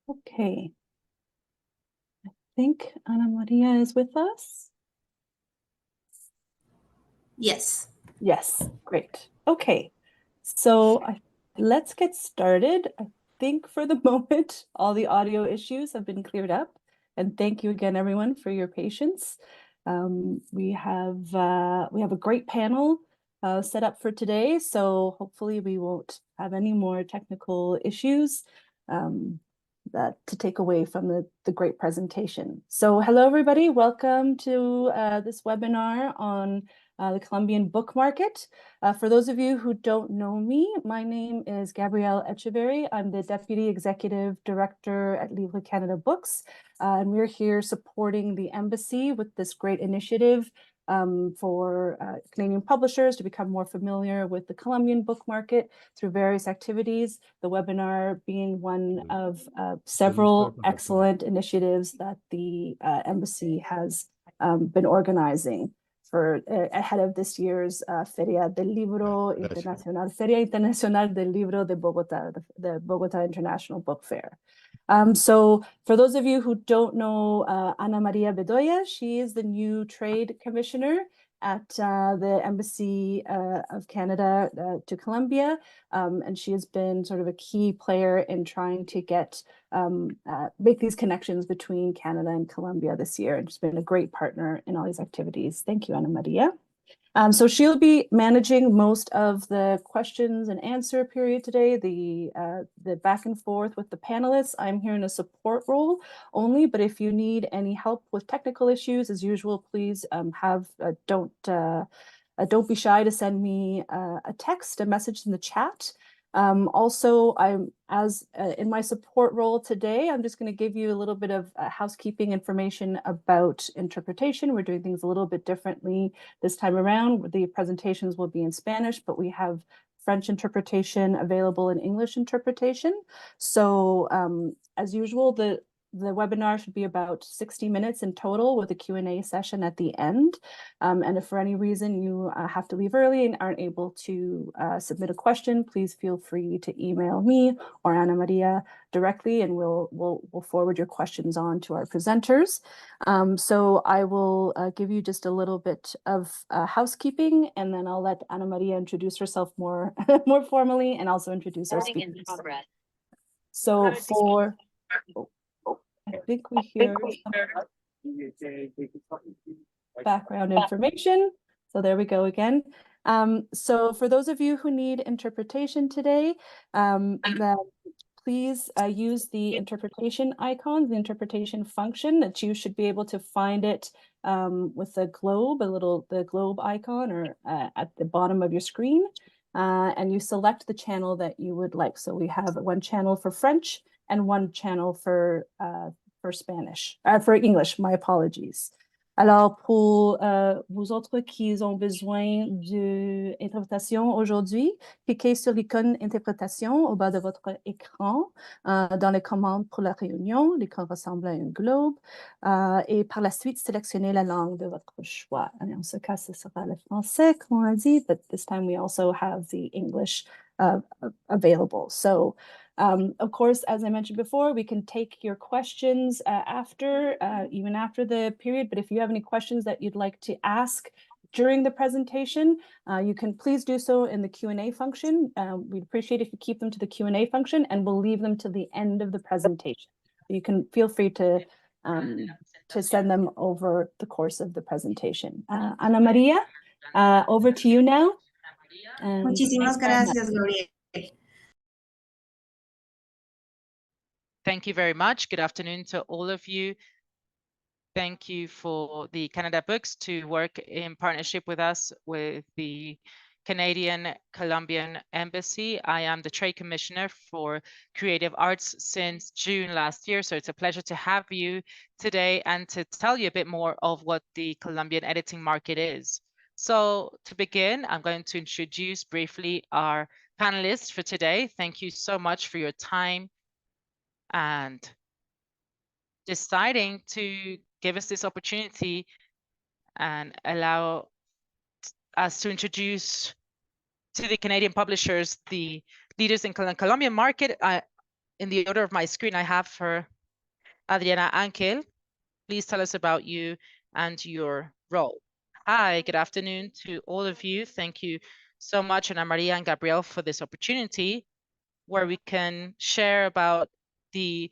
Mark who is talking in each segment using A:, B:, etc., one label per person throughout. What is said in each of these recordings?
A: Okay. I think Ana Maria is with us.
B: Yes.
A: Yes, great. Okay. So let's get started. I think for the moment, all the audio issues have been cleared up. And thank you again, everyone, for your patience. We have a great panel set up for today, so hopefully we won't have any more technical issues to take away from the great presentation. So hello, everybody. Welcome to this webinar on the Colombian book market. For those of you who don't know me, my name is Gabrielle Echeverry. I'm the Deputy Executive Director at Livre Canada Books, and we're here supporting the embassy with this great initiative for Canadian publishers to become more familiar with the Colombian book market through various activities, the webinar being one of several excellent initiatives that the embassy has been organizing for ahead of this year's Feria del Libro Internacional, Feria Internacional del Libro de Bogotá, the Bogotá International Book Fair. So for those of you who don't know Ana Maria Bedoya, she is the new Trade Commissioner at the Embassy of Canada to Colombia, and she has been sort of a key player in trying to make these connections between Canada and Colombia this year, and she's been a great partner in all these activities. Thank you, Ana Maria. So she'll be managing most of the questions and answer period today, the back and forth with the panelists. I'm here in a support role only, but if you need any help with technical issues, as usual, please don't be shy to send me a message in the chat. Also, in my support role today, I'm just going to give you a little bit of housekeeping information about interpretation. We're doing things a little bit differently this time around. The presentations will be in Spanish, but we have French interpretation available and English interpretation. So as usual, the webinar should be about 60 minutes in total with a Q&A session at the end. And if for any reason you have to leave early and aren't able to submit a question, please feel free to email me or Ana Maria directly, and we'll forward your questions on to our presenters. So I will give you just a little bit of housekeeping, and then I'll let Ana Maria introduce herself more formally and also introduce our speakers. So I think we hear background information. So there we go again. So for those of you who need interpretation today, please use the interpretation icon, the interpretation function that you should be able to find it with the globe icon or at the bottom of your screen. And you select the channel that you would like. So we have one channel for French and one channel for English, my apologies. Alors, pour vous autres qui ont besoin d'interprétation aujourd'hui, cliquez sur l'icône interprétation au bas de votre écran dans les commandes pour la réunion. L'écran ressemble à un globe. Et par la suite, sélectionnez la langue de votre choix. Et en ce cas, ce sera le français, comme on a dit, but this time we also have the English available. So, of course, as I mentioned before, we can take your questions even after the period. But if you have any questions that you'd like to ask during the presentation, you can please do so in the Q&A function. We'd appreciate if you keep them to the Q&A function, and we'll leave them to the end of the presentation. You can feel free to send them over the course of the presentation. Ana Maria, over to you now.
B: Muchísimas gracias, Gabriel.
C: Thank you very much. Good afternoon to all of you. Thank you for the Canada Books to work in partnership with us with the Canadian Colombian Embassy. I am the Trade Commissioner for Creative Arts since June last year, so it's a pleasure to have you today and to tell you a bit more of what the Colombian editing market is. So to begin, I'm going to introduce briefly our panelists for today. Thank you so much for your time and deciding to give us this opportunity and allow us to introduce to the Canadian publishers the leaders in the Colombian market. in the order of my screen, I have for Adriana Ankel. Please tell us about you and your role. Hi, good afternoon to all of you. Thank you so much, Ana Maria and Gabriel, for this opportunity where we can share about the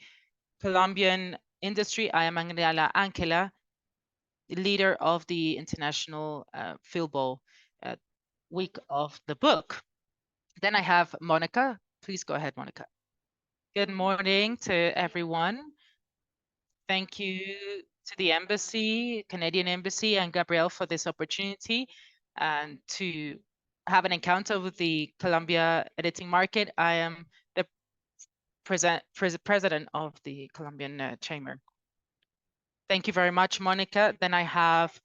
C: Colombian industry. I am Adriana Anquela, leader of the international FILBo week of the book. Then I have Monica. Please go ahead, Monica. Good morning to everyone. Thank you to the embassy, Canadian Embassy, and Gabrielle for this opportunity and to have an encounter with the Colombia editing market. I am the president of the Colombian Chamber. Thank you very much, Monica. Then I have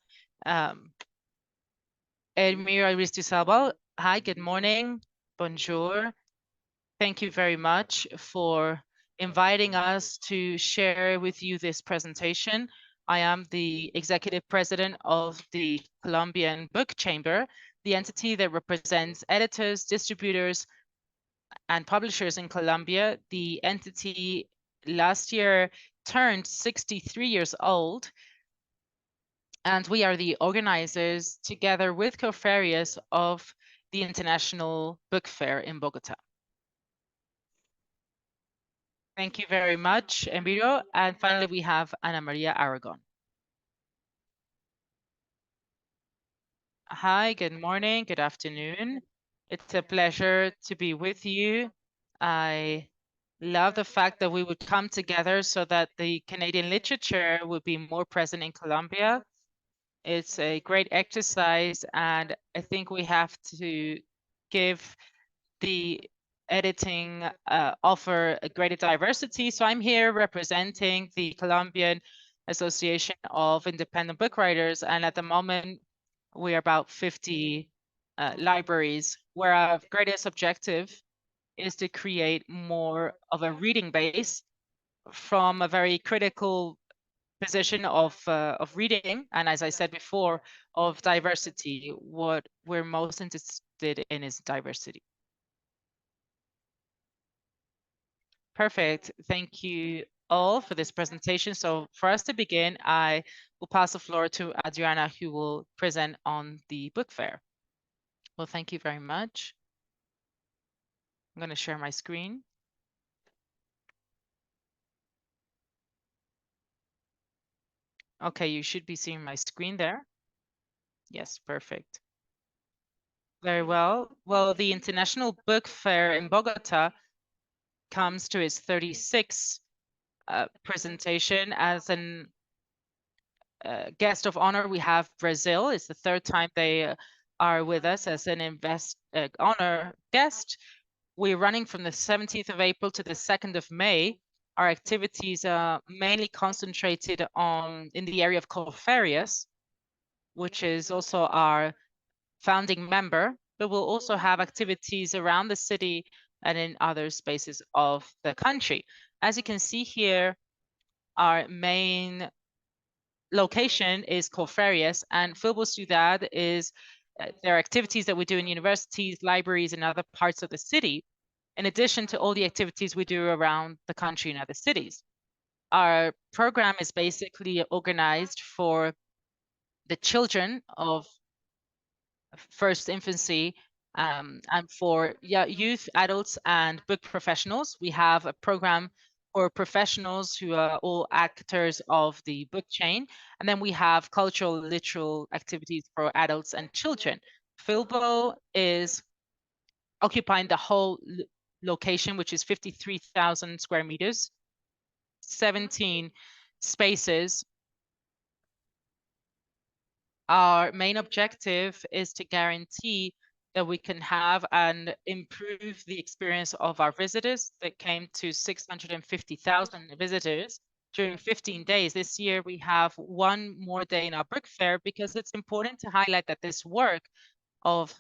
C: Elmira Aristizabal. Hi, good morning. Bonjour. Thank you very much for inviting us to share with you this presentation. I am the executive president of the Colombian Book Chamber, the entity that represents editors, distributors, and publishers in Colombia. The entity last year turned 63 years old, and we are the organizers together with co-ferias of the International Book Fair in Bogotá. Thank you very much, Emilio. And finally, we have Ana Maria Aragon. Hi, good morning, good afternoon. It's a pleasure to be with you. I love the fact that we would come together so that the Canadian literature would be more present in Colombia. It's a great exercise, and I think we have to give the editing offer a greater diversity. So I'm here representing the Colombian Association of Independent Book Writers, and at the moment we are about 50 libraries, where our greatest objective is to create more of a reading base from a very critical position of reading, and as I said before, of diversity. What we're most interested in is diversity. Perfect. Thank you all for this presentation. So for us to begin, I will pass the floor to Adriana, who will present on the book fair. Well, thank you very much. I'm going to share my screen. Okay, you should be seeing my screen there. Yes, perfect. Very well. Well, the International Book Fair in Bogotá comes to its 36th presentation. As an guest of honor, we have Brazil. It's the third time they are with us as an honor guest. We're running from the 17th of April to the 2nd of May. Our activities are mainly concentrated in the area of Ferias, which is also our founding member, but we'll also have activities around the city and in other spaces of the country. As you can see here, our main location is Ferias, and FILBo Ciudad is there are activities that we do in universities, libraries, and other parts of the city, in addition to all the activities we do around the country and other cities. Our program is basically organized for the children of first infancy and for youth, adults, and book professionals. We have a program for professionals who are all actors of the book chain. And then we have cultural, literal activities for adults and children. FILBo is occupying the whole location, which is 53,000 square meters, 17 spaces. Our main objective is to guarantee that we can have and improve the experience of our visitors. That came to 650,000 visitors during 15 days. This year, we have one more day in our book fair because it's important to highlight that this work of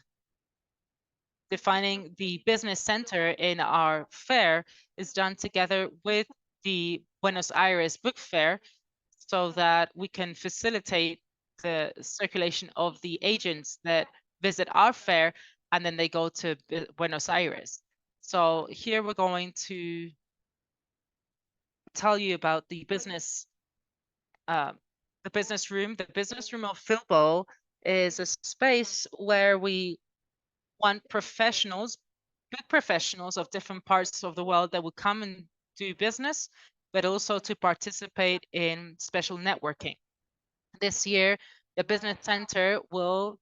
C: defining the business center in our fair is done together with the Buenos Aires Book Fair so that we can facilitate the circulation of the agents that visit our fair and then they go to Buenos Aires. So here we're going to tell you about the business room. The business room of FILBo is a space where we want professionals, big professionals of different parts of the world that will come and do business, but also to participate in special networking. This year, the business center will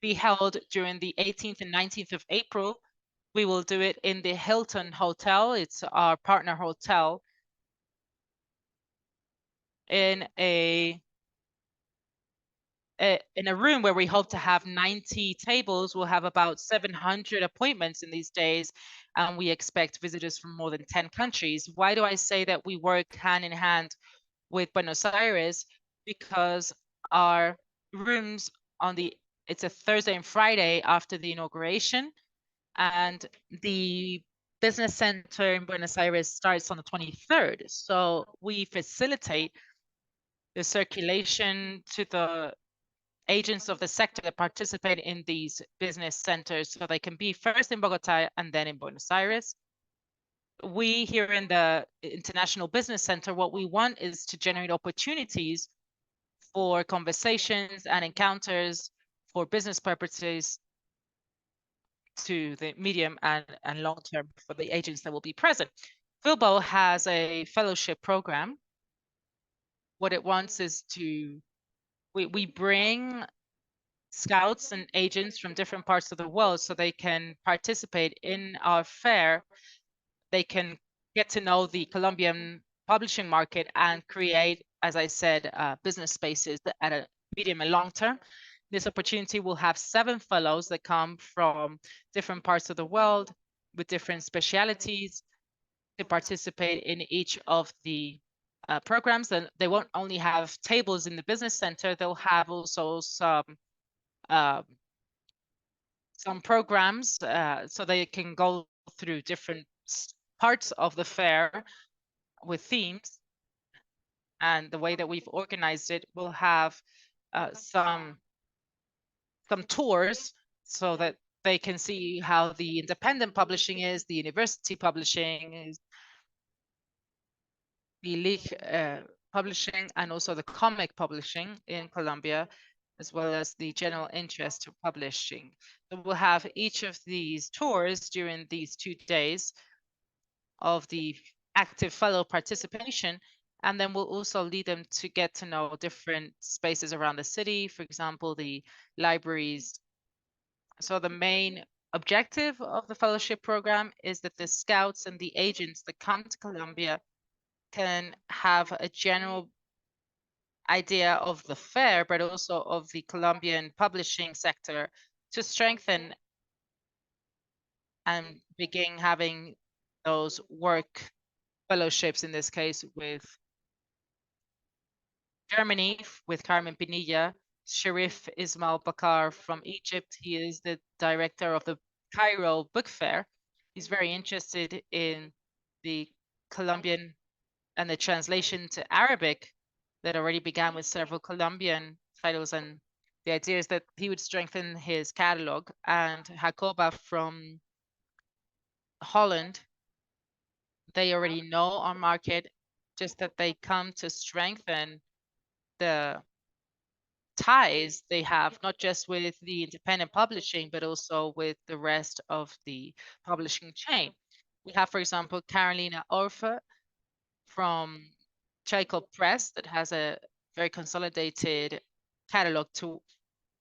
C: be held during the 18th and 19th of April. We will do it in the Hilton Hotel. It's our partner hotel in a room where we hope to have 90 tables. We'll have about 700 appointments in these days, and we expect visitors from more than 10 countries. Why do I say that we work hand in hand with Buenos Aires? Because our rooms it's a Thursday and Friday after the inauguration, and the business center in Buenos Aires starts on the 23rd. So we facilitate the circulation to the agents of the sector that participate in these business centers, so they can be first in Bogotá and then in Buenos Aires. We here in the International Business Center, what we want is to generate opportunities for conversations and encounters for business purposes to the medium and long term for the agents that will be present. FILBo has a fellowship program. What it wants is we bring scouts and agents from different parts of the world so they can participate in our fair. They can get to know the Colombian publishing market and create, as I said, business spaces at a medium and long term. This opportunity will have 7 fellows that come from different parts of the world with different specialities to participate in each of the programs. And they won't only have tables in the business center, they'll have also some programs so they can go through different parts of the fair with themes. And the way that we've organized it, we'll have some tours so that they can see how the independent publishing is, the university publishing is, the league publishing, and also the comic publishing in Colombia, as well as the general interest publishing. So we'll have each of these tours during these 2 days of the active fellow participation, and then we'll also lead them to get to know different spaces around the city, for example, the libraries. So the main objective of the fellowship program is that the scouts and the agents that come to Colombia can have a general idea of the fair, but also of the Colombian publishing sector, to strengthen and begin having those work fellowships, in this case with Germany, with Carmen Pinilla, Sharif Ismail Bakar from Egypt. He is the director of the Cairo Book Fair. He's very interested in the Colombian and the translation to Arabic that already began with several Colombian titles, and the idea is that he would strengthen his catalog. And Jacoba from Holland, they already know our market, just that they come to strengthen the ties they have, not just with the independent publishing, but also with the rest of the publishing chain. We have, for example, Carolina Orfe from Chaco Press that has a very consolidated catalog to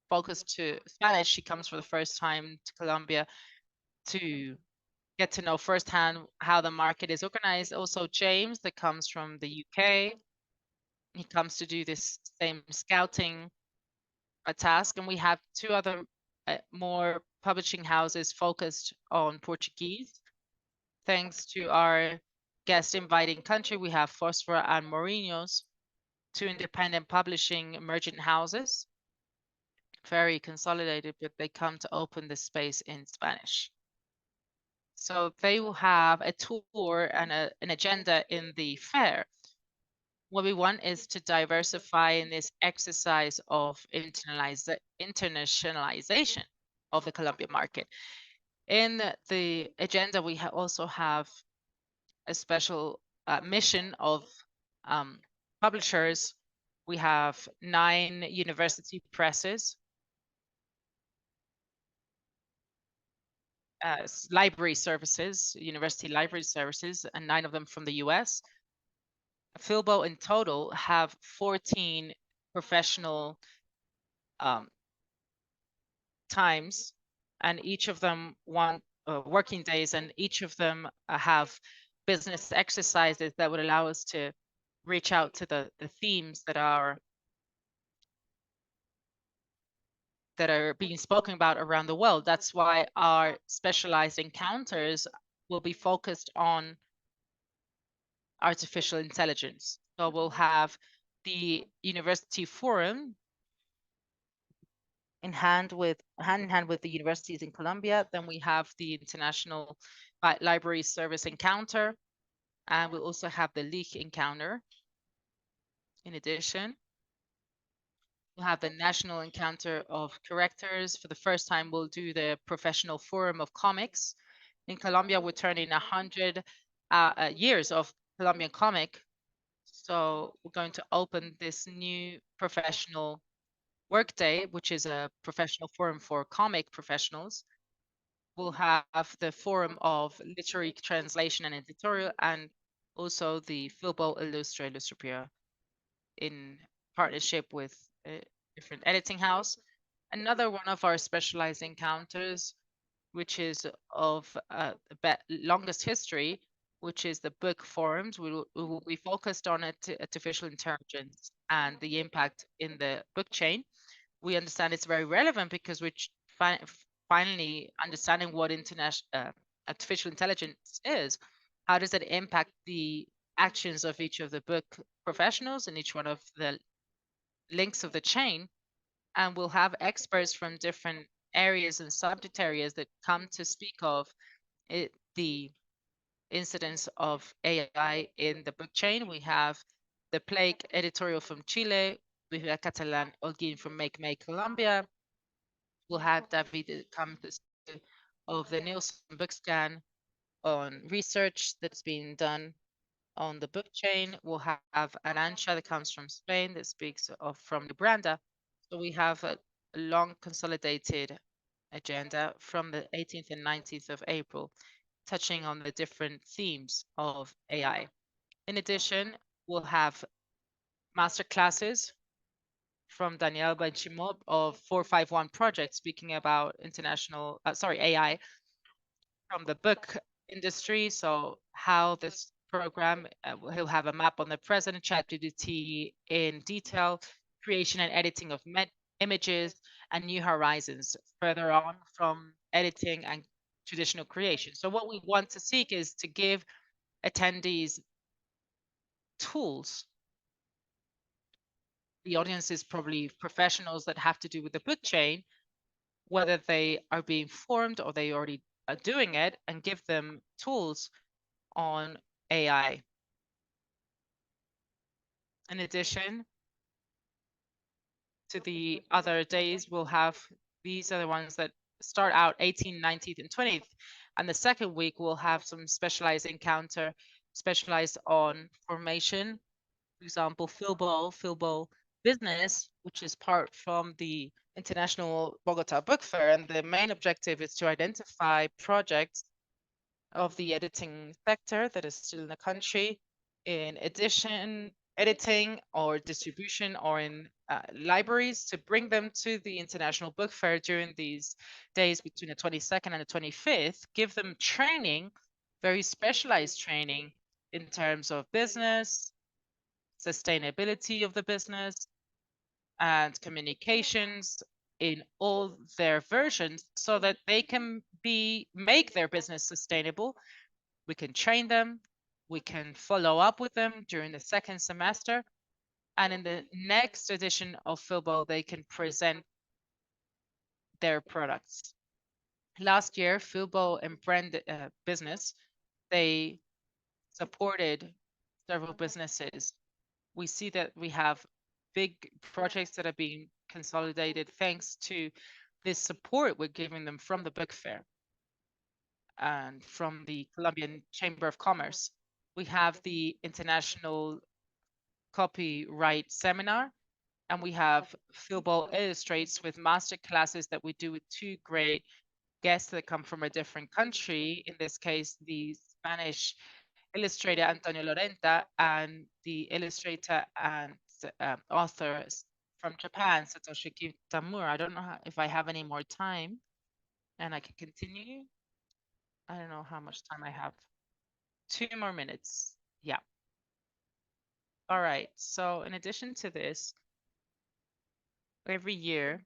C: focus to Spanish. She comes for the first time to Colombia to get to know firsthand how the market is organized. Also, James, that comes from the UK. He comes to do this same scouting task. And we have 2 other more publishing houses focused on Portuguese. Thanks to our guest inviting country, we have Phosphora and Mourinho's, 2 independent publishing emergent houses, very consolidated, but they come to open the space in Spanish. So they will have a tour and an agenda in the fair. What we want is to diversify in this exercise of internationalization of the Colombian market. In the agenda, we also have a special mission of publishers. We have 9 university presses, library services, university library services, and 9 of them from the US. FILBo in total have 14 professional times, and each of them working days, and each of them have business exercises that would allow us to reach out to the themes that are being spoken about around the world. That's why our specialized encounters will be focused on artificial intelligence. So we'll have the university forum in hand in hand with the universities in Colombia. Then we have the international library service encounter, and we'll also have the leak encounter. In addition, we'll have the national encounter of correctors. For the first time, we'll do the professional forum of comics. In Colombia, we're turning 100 years of Colombian comic. So we're going to open this new professional workday, which is a professional forum for comic professionals. We'll have the forum of literary translation and editorial, and also the FILBo Illustre Illustraria in partnership with a different editing house. Another one of our specialized encounters, which is of the longest history, which is the book forums. We will be focused on artificial intelligence and the impact in the book chain. We understand it's very relevant because we're finally understanding what artificial intelligence is. How does it impact the actions of each of the book professionals and each one of the links of the chain? And we'll have experts from different areas and subject areas that come to speak of the incidence of AI in the book chain. We have the Plague editorial from Chile. We have Catalan Olguin from Make Colombia. We'll have David come to speak of the Nielsen book scan on research that's being done on the book chain. We'll have Arancha that comes from Spain that speaks of from Libranda. So we have a long consolidated agenda from the 18th and 19th of April, touching on the different themes of AI. In addition, we'll have master classes from Daniel Benchimot of 451 Project, speaking about AI from the book industry. So how this program, he'll have a map on the present, ChatGPT in detail, creation and editing of images, and new horizons further on from editing and traditional creation. So what we want to seek is to give attendees tools. The audience is probably professionals that have to do with the book chain, whether they are being formed or they already are doing it, and give them tools on AI. In addition to the other days, we'll have, these are the ones that start out 18th, 19th, and 20th. And the second week, we'll have some specialized encounter, specialized on formation. For example, FILBo Business, which is part from the International Bogotá Book Fair. And the main objective is to identify projects of the editing sector that is still in the country, in edition, editing or distribution, or in libraries, to bring them to the International Book Fair during these days between the 22nd and the 25th, give them training, very specialized training in terms of business, sustainability of the business, and communications in all their versions, so that they can make their business sustainable. We can train them, we can follow up with them during the second semester, and in the next edition of FILBo, they can present their products. Last year, FILBo and Brand Business, they supported several businesses. We see that we have big projects that are being consolidated thanks to this support we're giving them from the book fair and from the Colombian Chamber of Commerce. We have the International Copyright Seminar, and we have FILBo Illustrates with master classes that we do with two great guests that come from a different country. In this case, the Spanish illustrator Antonio Lorenta and the illustrator and author from Japan, Satoshi Kitamura. I don't know if I have any more time and I can continue. I don't know how much time I have. 2 more minutes. Yeah. All right. So in addition to this, every year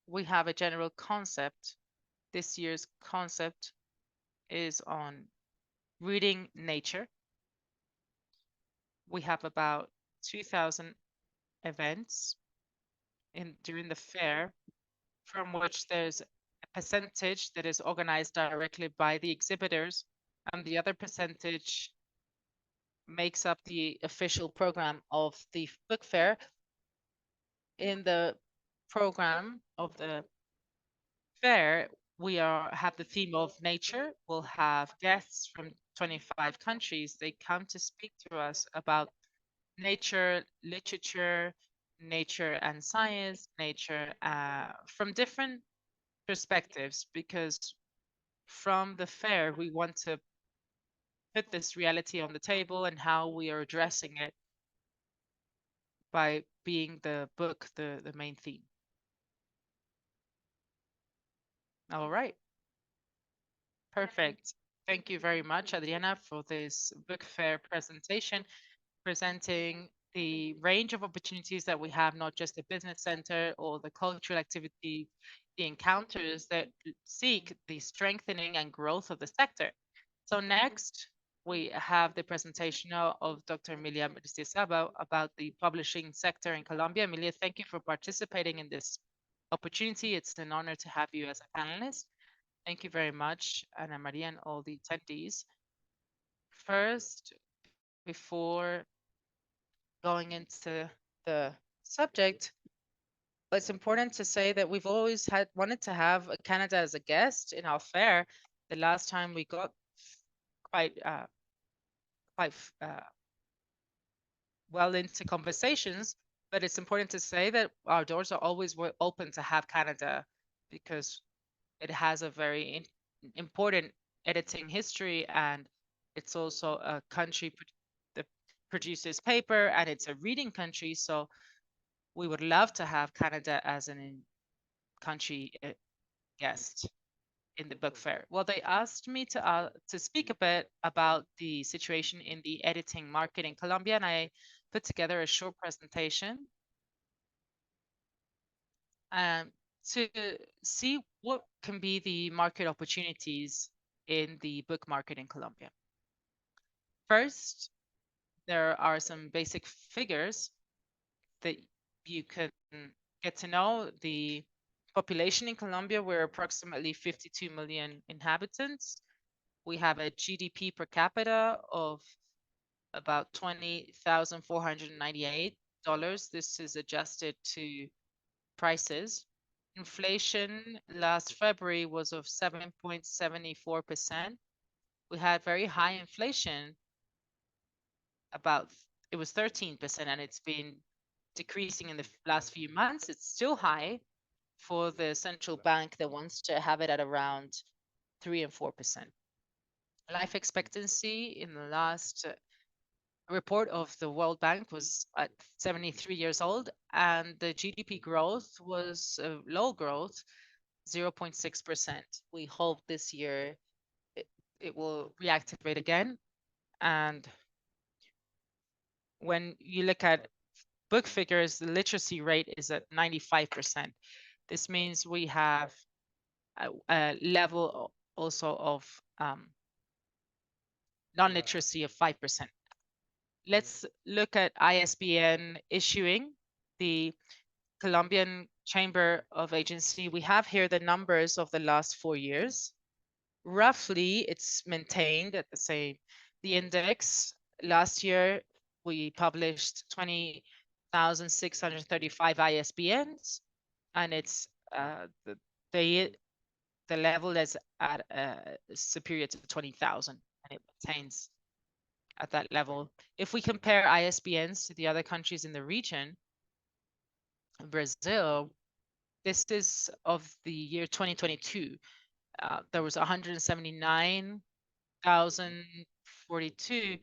C: we have a general concept. This year's concept is on reading nature. We have about 2,000 events during the fair, from which there's a percentage that is organized directly by the exhibitors, and the other percentage makes up the official program of the book fair. In the program of the fair, we have the theme of nature. We'll have guests from 25 countries. They come to speak to us about nature, literature, nature and science, nature from different perspectives, because from the fair, we want to put this reality on the table and how we are addressing it by being the book, the main theme. All right. Perfect. Thank you very much, Adriana, for this book fair presentation, presenting the range of opportunities that we have, not just the business center or the cultural activity, the encounters that seek the strengthening and growth of the sector. So next, we have the presentation of Dr. Emilia Mestiazaba about the publishing sector in Colombia. Emilia, thank you for participating in this opportunity. It's an honor to have you as a panelist. Thank you very much, Ana Maria, and all the attendees. First, before going into the subject, it's important to say that we've always wanted to have Canada as a guest in our fair. The last time we got quite well into conversations, but it's important to say that our doors are always open to have Canada, because it has a very important editing history, and it's also a country that produces paper, and it's a reading country. So we would love to have Canada as an country guest in the book fair. Well, they asked me to speak a bit about the situation in the editing market in Colombia, and I put together a short presentation to see what can be the market opportunities in the book market in Colombia. First, there are some basic figures that you can get to know. The population in Colombia, we're approximately 52 million inhabitants. We have a GDP per capita of about $20,498. This is adjusted to prices. Inflation last February was of 7.74%. We had very high inflation, it was 13%, and it's been decreasing in the last few months. It's still high for the central bank that wants to have it at around 3 and 4%. Life expectancy in the last report of the World Bank was at 73 years old, and the GDP growth was low growth, 0.6%. We hope this year it will reactivate again. And when you look at book figures, the literacy rate is at 95%. This means we have a level also of non-literacy of 5%. Let's look at ISBN issuing. The Colombian Chamber of Agency, we have here the numbers of the last 4 years. Roughly, it's maintained at the same. The index, last year, we published 20,635 ISBNs, and it's the level is at superior to 20,000. and it maintains at that level. If we compare ISBNs to the other countries in the region, Brazil, this is of the year 2022. There was 179,042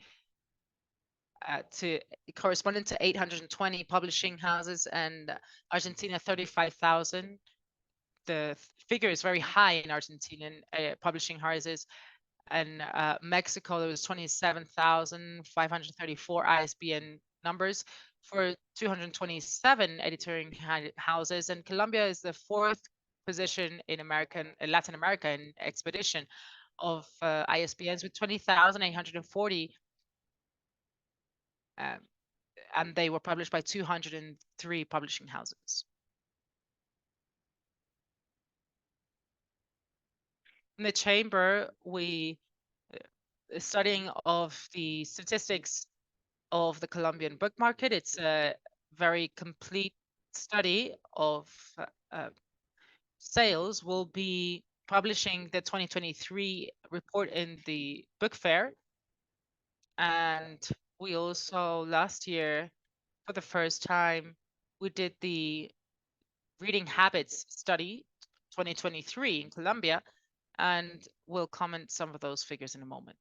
C: corresponding to 820 publishing houses, and Argentina 35,000. The figure is very high in Argentinian publishing houses, and Mexico there was 27,534 ISBN numbers for 227 editorial houses, and Colombia is the 4th position in Latin America in expedition of ISBNs with 20,840. And they were published by 203 publishing houses. In the chamber, we studying of the statistics of the Colombian book market. It's a very complete study of sales. We'll be publishing the 2023 report in the book fair. And we also, last year, for the first time, we did the reading habits study 2023 in Colombia, and we'll comment some of those figures in a moment.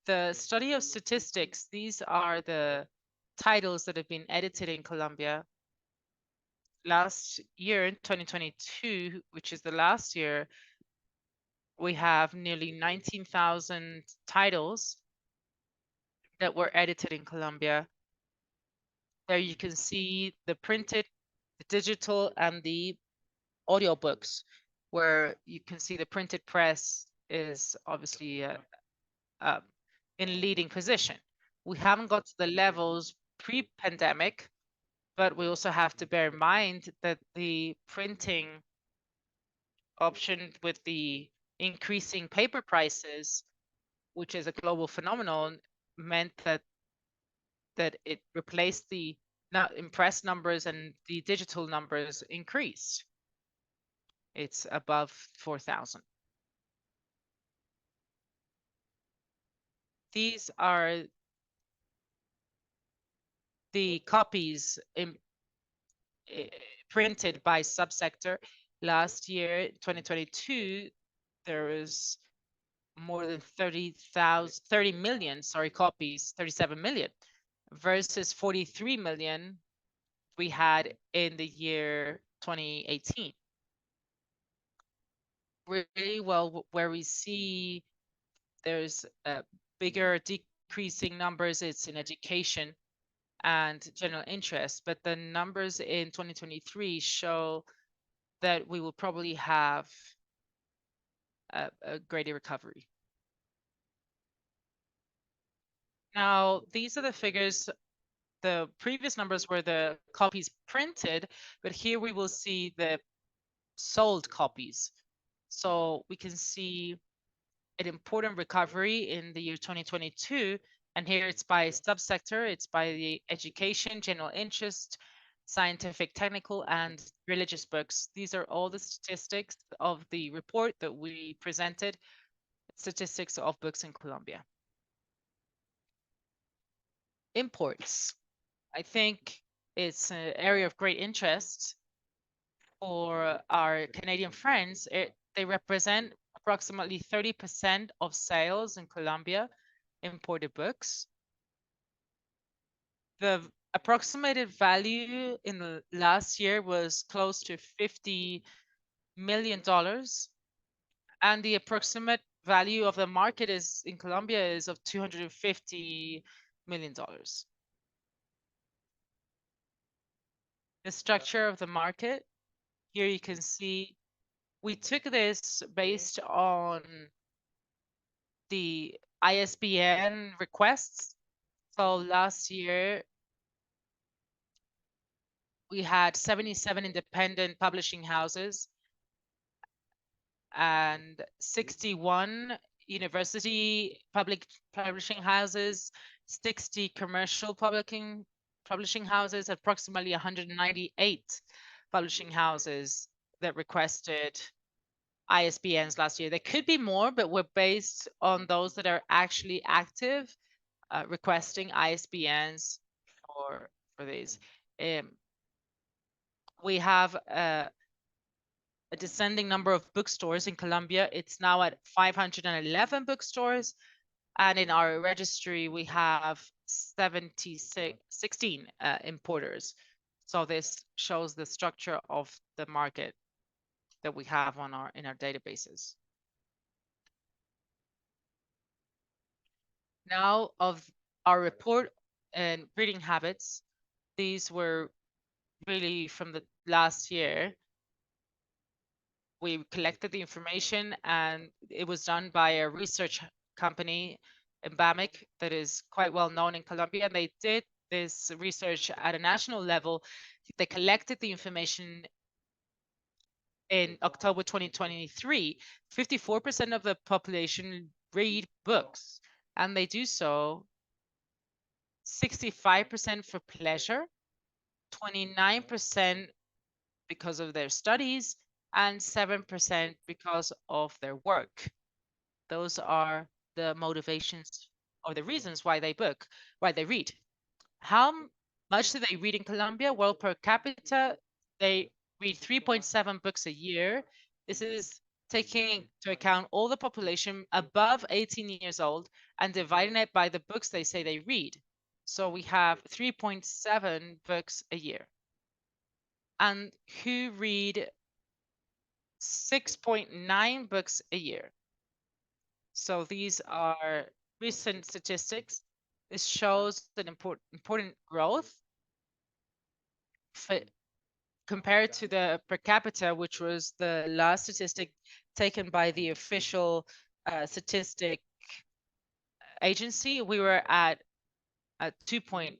C: The study of statistics, these are the titles that have been edited in Colombia. Last year, in 2022, which is the last year, we have nearly 19,000 titles that were edited in Colombia. There you can see the printed, the digital, and the audiobooks, where you can see the printed press is obviously in leading position. We haven't got to the levels pre-pandemic, but we also have to bear in mind that the printing option with the increasing paper prices, which is a global phenomenon, meant that it replaced the press numbers, and the digital numbers increased. It's above 4,000. These are the copies printed by subsector. Last year, 2022, there was more than 30 million, copies, 37 million, versus 43 million we had in the year 2018. Really well, where we see there's bigger decreasing numbers, it's in education and general interest, but the numbers in 2023 show that we will probably have a greater recovery. Now, these are the figures. The previous numbers were the copies printed, but here we will see the sold copies. So we can see an important recovery in the year 2022. And here it's by subsector, it's by the education, general interest, scientific, technical, and religious books. These are all the statistics of the report that we presented, statistics of books in Colombia. Imports. I think it's an area of great interest for our Canadian friends. They represent approximately 30% of sales in Colombia, imported books. The approximated value in the last year was close to $50 million. And the approximate value of the market in Colombia is of $250 million. The structure of the market, here you can see, we took this based on the ISBN requests. So last year, we had 77 independent publishing houses and 61 university public publishing houses, 60 commercial publishing houses, approximately 198 publishing houses that requested ISBNs last year. There could be more, but we're based on those that are actually active, requesting ISBNs for these. We have a descending number of bookstores in Colombia. It's now at 511 bookstores. And in our registry, we have 16 importers. So this shows the structure of the market that we have in our databases. Now of our report and reading habits, these were really from the last year. We collected the information and it was done by a research company in BAMIC that is quite well known in Colombia. And they did this research at a national level. They collected the information in October 2023. 54% of the population read books, and they do so 65% for pleasure, 29% because of their studies, and 7% because of their work. Those are the motivations or the reasons why they read. How much do they read in Colombia? Well, per capita, they read 3.7 books a year. This is taking into account all the population above 18 years old and dividing it by the books they say they read. So we have 3.7 books a year. And who read 6.9 books a year? So these are recent statistics. This shows an important growth compared to the per capita, which was the last statistic taken by the official statistic agency. We were at 2.7,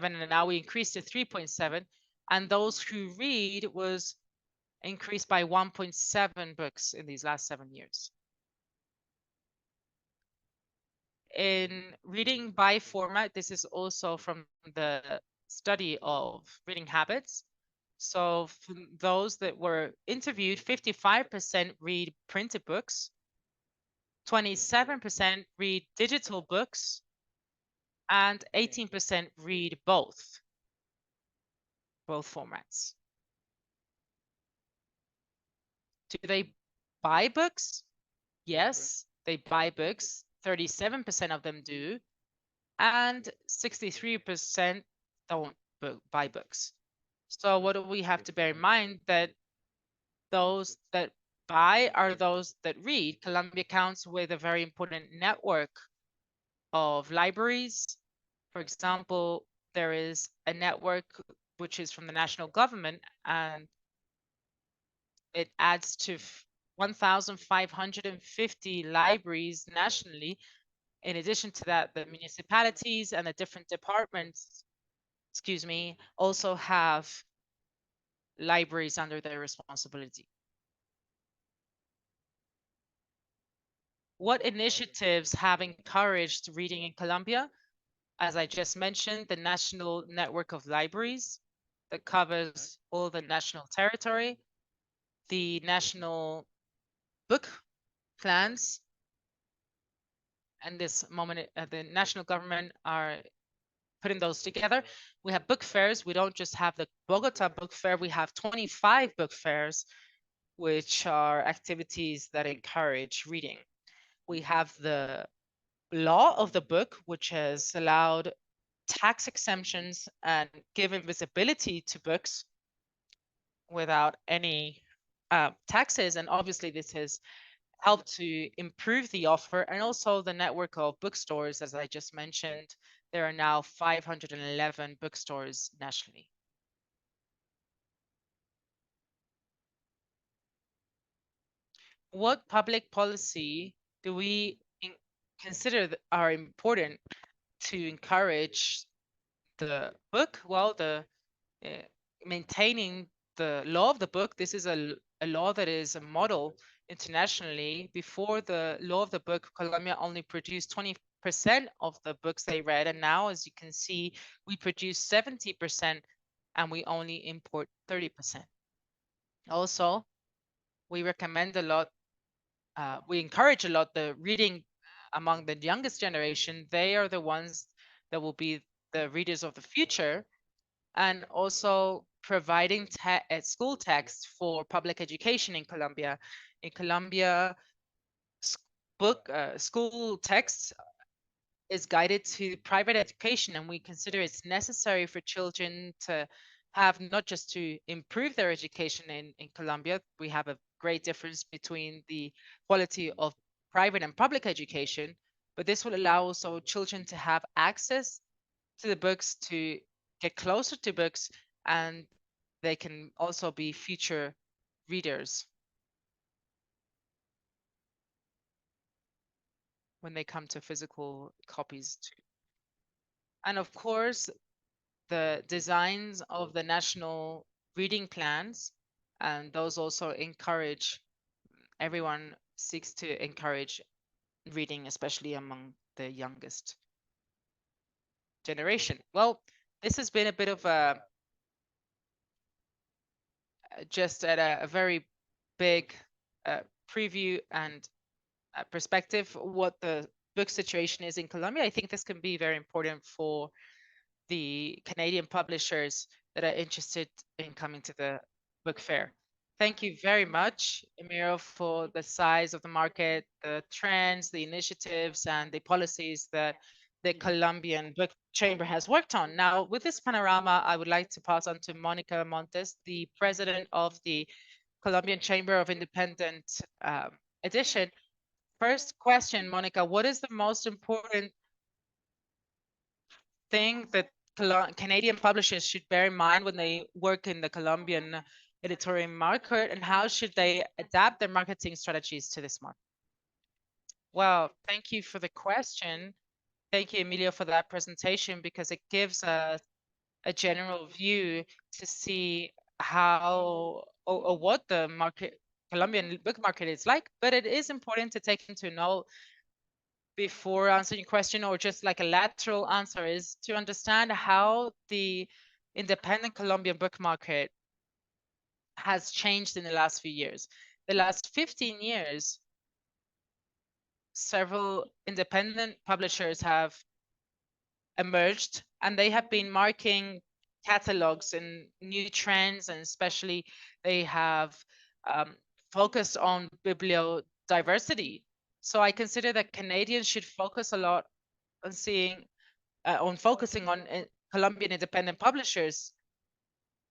C: and now we increased to 3.7. And those who read was increased by 1.7 books in these last 7 years. In reading by format, this is also from the study of reading habits. So for those that were interviewed, 55% read printed books, 27% read digital books, and 18% read both formats. Do they buy books? Yes, they buy books. 37% of them do, and 63% don't buy books. So what do we have to bear in mind? That those that buy are those that read. Colombia counts with a very important network of libraries. For example, there is a network which is from the national government, and it adds to 1,550 libraries nationally. In addition to that, the municipalities and the different departments, also have libraries under their responsibility. What initiatives have encouraged reading in Colombia? As I just mentioned, the National Network of Libraries that covers all the national territory, the national book plans. And this moment, the national government are putting those together. We have book fairs. We don't just have the Bogotá book fair, we have 25 book fairs, which are activities that encourage reading. We have the law of the book, which has allowed tax exemptions and given visibility to books without any taxes. And obviously this has helped to improve the offer, and also the network of bookstores. As I just mentioned, there are now 511 bookstores nationally. What public policy do we consider are important to encourage the book? Well, maintaining the law of the book. This is a law that is a model internationally. Before the law of the book, Colombia only produced 20% of the books they read, and now, as you can see, we produce 70% and we only import 30%. Also, we recommend a lot, we encourage a lot the reading among the youngest generation. They are the ones that will be the readers of the future, and also providing school texts for public education in Colombia. In Colombia, school texts is guided to private education, and we consider it's necessary for children to have not just to improve their education in Colombia. We have a great difference between the quality of private and public education, but this will allow also children to have access to the books, to get closer to books, and they can also be future readers when they come to physical copies too. And of course, the designs of the national reading plans, and those also encourage, everyone seeks to encourage reading, especially among the youngest generation. Well, this has been a bit of a just at a very big preview and perspective what the book situation is in Colombia. I think this can be very important for the Canadian publishers that are interested in coming to the book fair. Thank you very much, Emiro, for the size of the market, the trends, the initiatives, and the policies that the Colombian Book Chamber has worked on. Now, with this panorama, I would like to pass on to Monica Montes, the president of the Colombian Chamber of Independent Edition. First question, Monica, what is the most important thing that Canadian publishers should bear in mind when they work in the Colombian editorial market, and how should they adapt their marketing strategies to this market? Well, thank you for the question. Thank you, Emilio, for that presentation, because it gives a general view to see how or what the Colombian book market is like. But it is important to take into note before answering your question, or just like a lateral answer, is to understand how the independent Colombian book market has changed in the last few years. The last 15 years, several independent publishers have emerged, and they have been marking catalogs and new trends, and especially they have focused on bibliodiversity. So I consider that Canadians should focus a lot on focusing on Colombian independent publishers,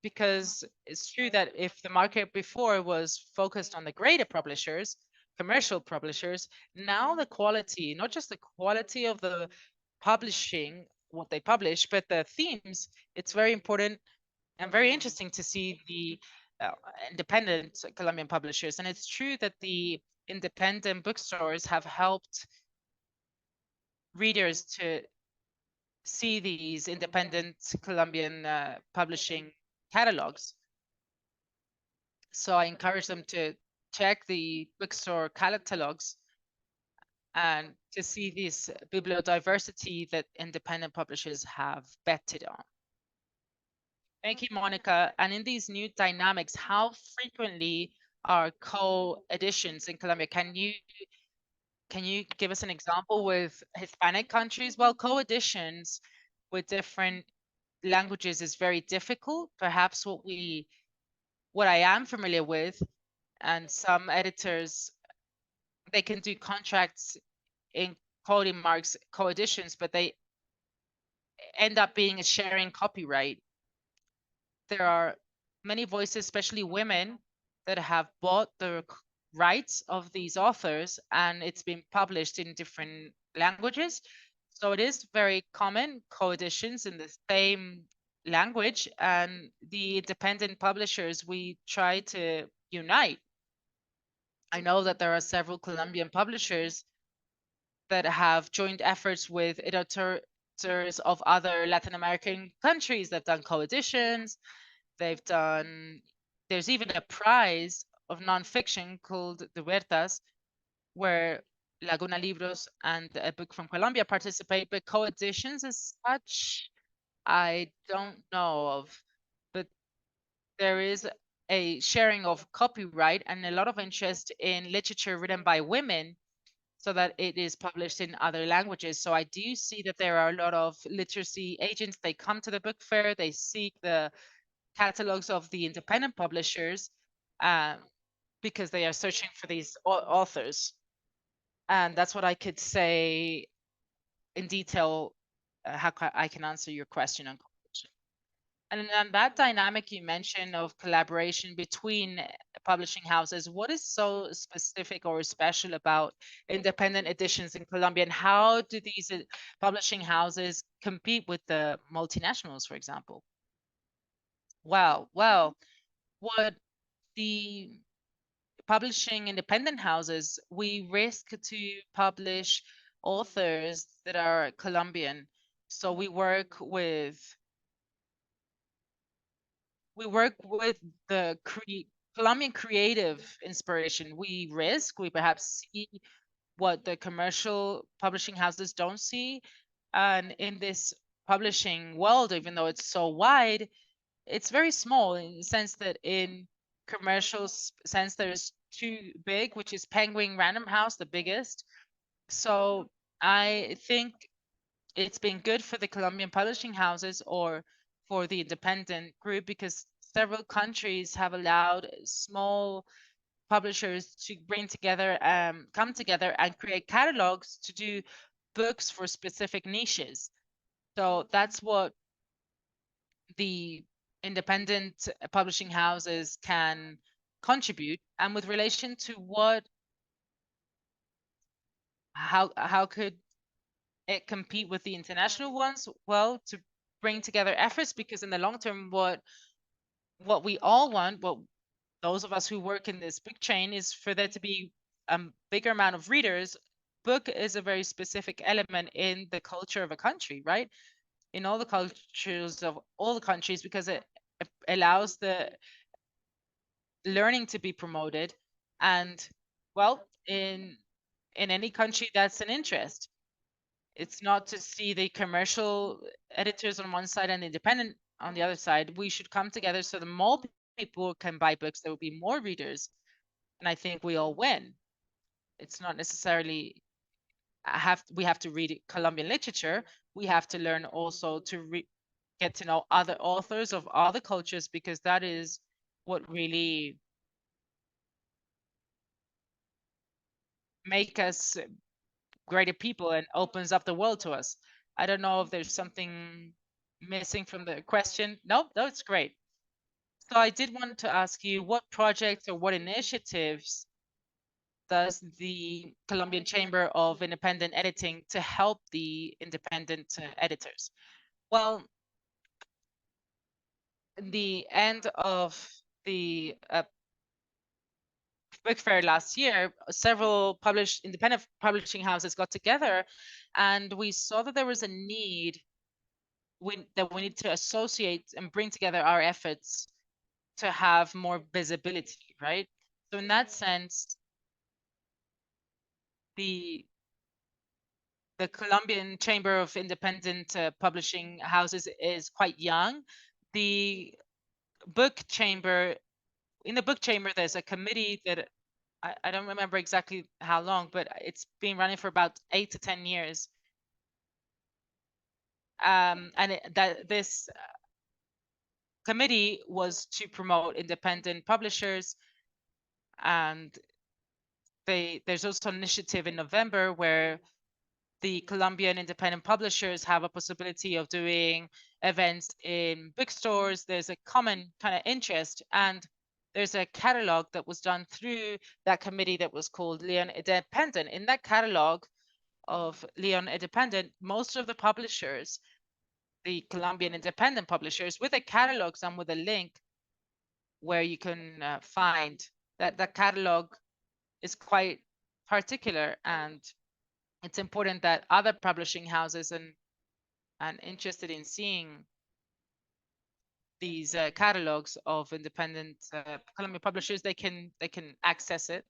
C: because it's true that if the market before was focused on the greater publishers, commercial publishers, now the quality, not just the quality of the publishing, what they publish, but the themes, it's very important and very interesting to see the independent Colombian publishers. And it's true that the independent bookstores have helped readers to see these independent Colombian publishing catalogs. So I encourage them to check the bookstore catalogs and to see this bibliodiversity that independent publishers have betted on. Thank you, Monica. And in these new dynamics, how frequently are co-editions in Colombia? Can you give us an example with Hispanic countries? Well, co-editions with different languages is very difficult. Perhaps what I am familiar with, and some editors, they can do contracts in quoting marks co-editions, but they end up being a sharing copyright. There are many voices, especially women, that have bought the rights of these authors, and it's been published in different languages. So it is very common, co-editions in the same language, and the independent publishers, we try to unite. I know that there are several Colombian publishers that have joined efforts with editors of other Latin American countries. They've done co-editions. There's even a prize of nonfiction called the Huertas, where Laguna Libros and a book from Colombia participate, but co-editions as such, I don't know of. But there is a sharing of copyright and a lot of interest in literature written by women, so that it is published in other languages. So I do see that there are a lot of literacy agents. They come to the book fair, they seek the catalogs of the independent publishers because they are searching for these authors. And that's what I could say in detail, how I can answer your question on competition. And then that dynamic you mentioned of collaboration between publishing houses, what is so specific or special about independent editions in Colombia, and how do these publishing houses compete with the multinationals, for example? Well, what the publishing independent houses, we risk to publish authors that are Colombian. So we work with the Colombian creative inspiration. We perhaps see what the commercial publishing houses don't see. And in this publishing world, even though it's so wide, it's very small in the sense that in commercial sense, there's two big, which is Penguin Random House, the biggest. So I think it's been good for the Colombian publishing houses or for the independent group, because several countries have allowed small publishers to bring together, come together and create catalogs to do books for specific niches. So that's what the independent publishing houses can contribute. And with relation to how could it compete with the international ones? Well, to bring together efforts, because in the long term, what we all want, what those of us who work in this book chain, is for there to be a bigger amount of readers. Book is a very specific element in the culture of a country, right? In all the cultures of all the countries, because it allows the learning to be promoted. And well, in any country, that's an interest. It's not to see the commercial editors on one side and the independent on the other side. We should come together so that more people can buy books, there will be more readers, and I think we all win. It's not necessarily we have to read Colombian literature. We have to learn also to get to know other authors of other cultures, because that is what really make us greater people and opens up the world to us. I don't know if there's something missing from the question. No, it's great. So I did want to ask you, what projects or what initiatives does the Colombian Chamber of Independent Editing to help the independent editors? Well, the end of the book fair last year, several independent publishing houses got together, and we saw that there was a need that we need to associate and bring together our efforts to have more visibility, right? So in that sense, the Colombian Chamber of Independent Publishing Houses is quite young. The book chamber, in the book chamber, there's a committee that I don't remember exactly how long, but it's been running for about 8 to 10 years. And this committee was to promote independent publishers, and there's also an initiative in November where the Colombian independent publishers have a possibility of doing events in bookstores. There's a common kind of interest, and there's a catalog that was done through that committee that was called Leon Independent. In that catalog of Leon Independent, most of the publishers, the Colombian independent publishers, with the catalogs and with a link where you can find that catalog is quite particular, and it's important that other publishing houses and interested in seeing these catalogs of independent Colombian publishers, they can access it.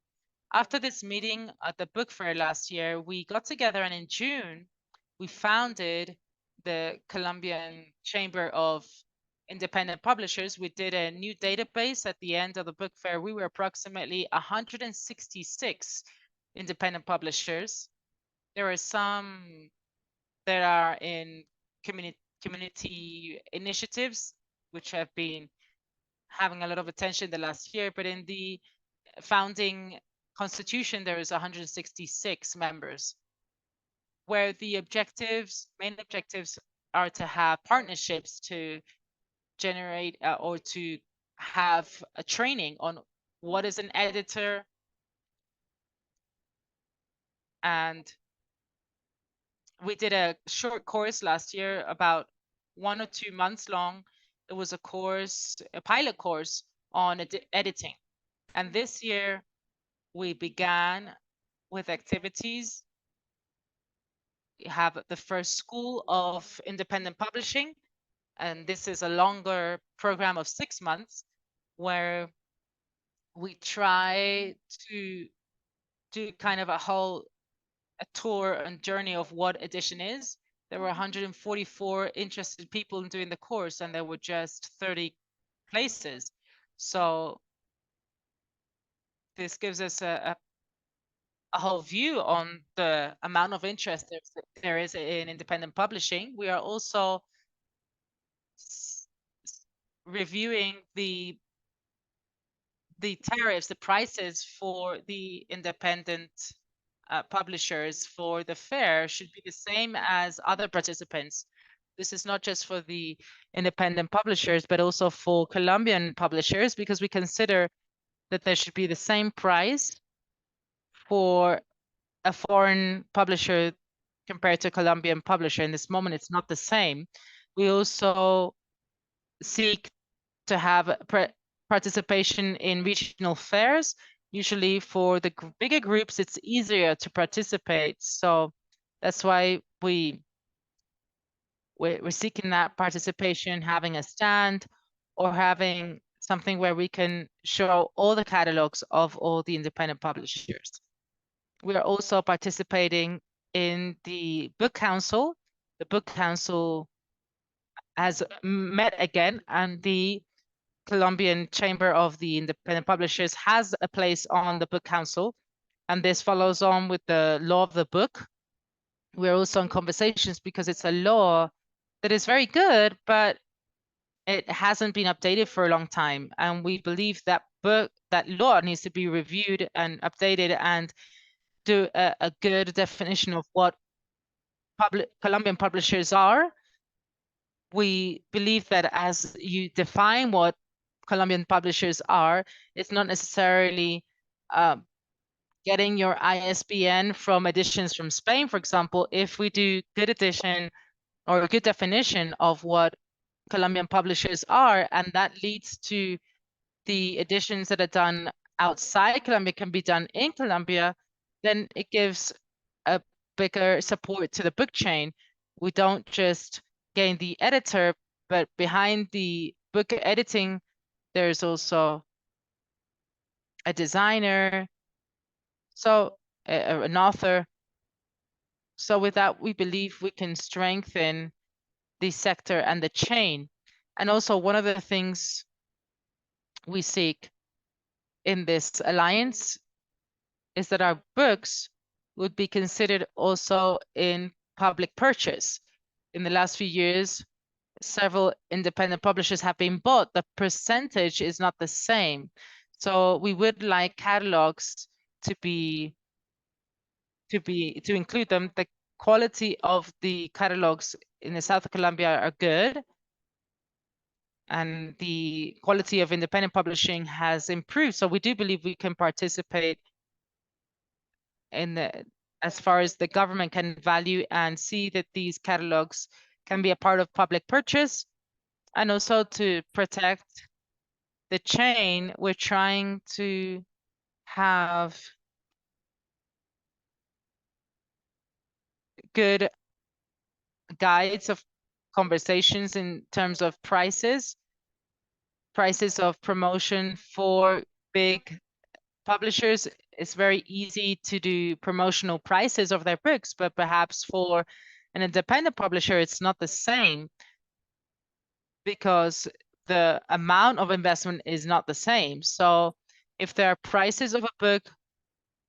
C: After this meeting at the book fair last year, we got together, and in June we founded the Colombian Chamber of independent publishers. We did a new database at the end of the book fair. We were approximately 166 independent publishers. There are some that are in community initiatives, which have been having a lot of attention the last year, but in the founding constitution, there is 166 members, where the main objectives are to have partnerships to generate or to have a training on what is an editor, and we did a short course last year, about 1 or 2 months long. It was a pilot course on editing. And this year we began with activities. We have the first school of independent publishing, and this is a longer program of 6 months where we try to do kind of a tour and journey of what edition is. There were 144 interested people in doing the course, and there were just 30 places. So this gives us a whole view on the amount of interest there is in independent publishing. We are also reviewing the tariffs, the prices for the independent publishers for the fair should be the same as other participants. This is not just for the independent publishers, but also for Colombian publishers, because we consider that there should be the same price for a foreign publisher compared to a Colombian publisher. In this moment, it's not the same. We also seek to have participation in regional fairs. Usually for the bigger groups, it's easier to participate. So that's why we're seeking that participation, having a stand or having something where we can show all the catalogs of all the independent publishers. We are also participating in the book council. The book council has met again, and the Colombian Chamber of the Independent Publishers has a place on the book council, and this follows on with the law of the book. We're also in conversations because it's a law that is very good, but it hasn't been updated for a long time. And we believe that law needs to be reviewed and updated and do a good definition of what Colombian publishers are. We believe that as you define what Colombian publishers are, it's not necessarily getting your ISBN from editions from Spain, for example. If we do good edition or a good definition of what Colombian publishers are, and that leads to the editions that are done outside Colombia can be done in Colombia, then it gives a bigger support to the book chain. We don't just gain the editor, but behind the book editing, there's also a designer, so an author. So with that, we believe we can strengthen the sector and the chain. And also one of the things we seek in this alliance is that our books would be considered also in public purchase. In the last few years, several independent publishers have been bought. The percentage is not the same. So we would like catalogs to include them. The quality of the catalogs in the south of Colombia are good, and the quality of independent publishing has improved. So we do believe we can participate in as far as the government can value and see that these catalogs can be a part of public purchase, and also to protect the chain. We're trying to have good guides of conversations in terms of prices of promotion for big publishers. It's very easy to do promotional prices of their books, but perhaps for an independent publisher, it's not the same. because the amount of investment is not the same. So if there are prices of a book,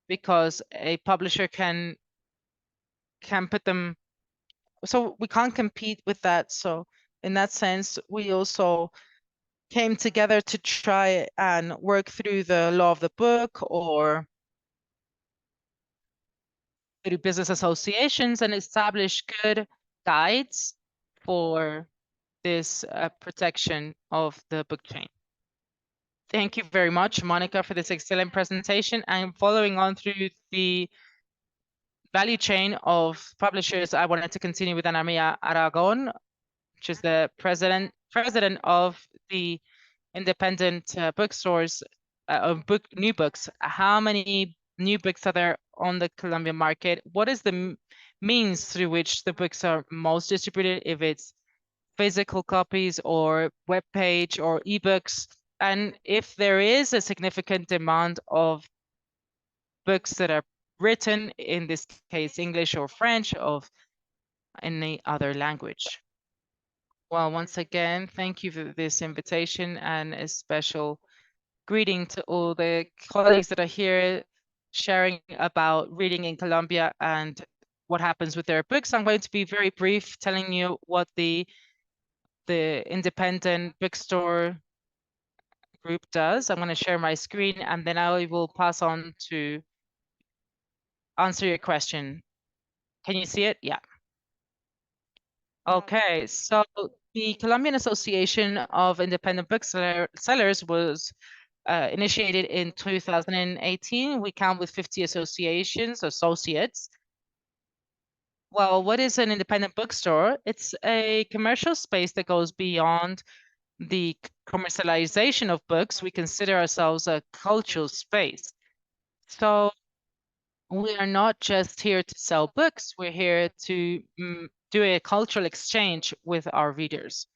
C: because a publisher can put them, so we can't compete with that. So in that sense, we also came together to try and work through the law of the book or through business associations and establish good guides for this protection of the book chain. Thank you very much, Monica, for this excellent presentation. And following on through the value chain of publishers, I wanted to continue with Ana María Aragon, which is the president of the independent bookstores of new books. How many new books are there on the Colombian market? What is the means through which the books are most distributed, if it's physical copies or web page or ebooks? And if there is a significant demand of books that are written, in this case, English or French, of any other language. Well, once again, thank you for this invitation and a special greeting to all the colleagues that are here sharing about reading in Colombia and what happens with their books. I'm going to be very brief, telling you what the independent bookstore group does. I'm going to share my screen and then I will pass on to answer your question. Can you see it? Yeah. Okay, so the Colombian Association of Independent Booksellers was initiated in 2018. We count with 50 associates. Well, what is an independent bookstore? It's a commercial space that goes beyond the commercialization of books. We consider ourselves a cultural space. So we are not just here to sell books, we're here to do a cultural exchange with our readers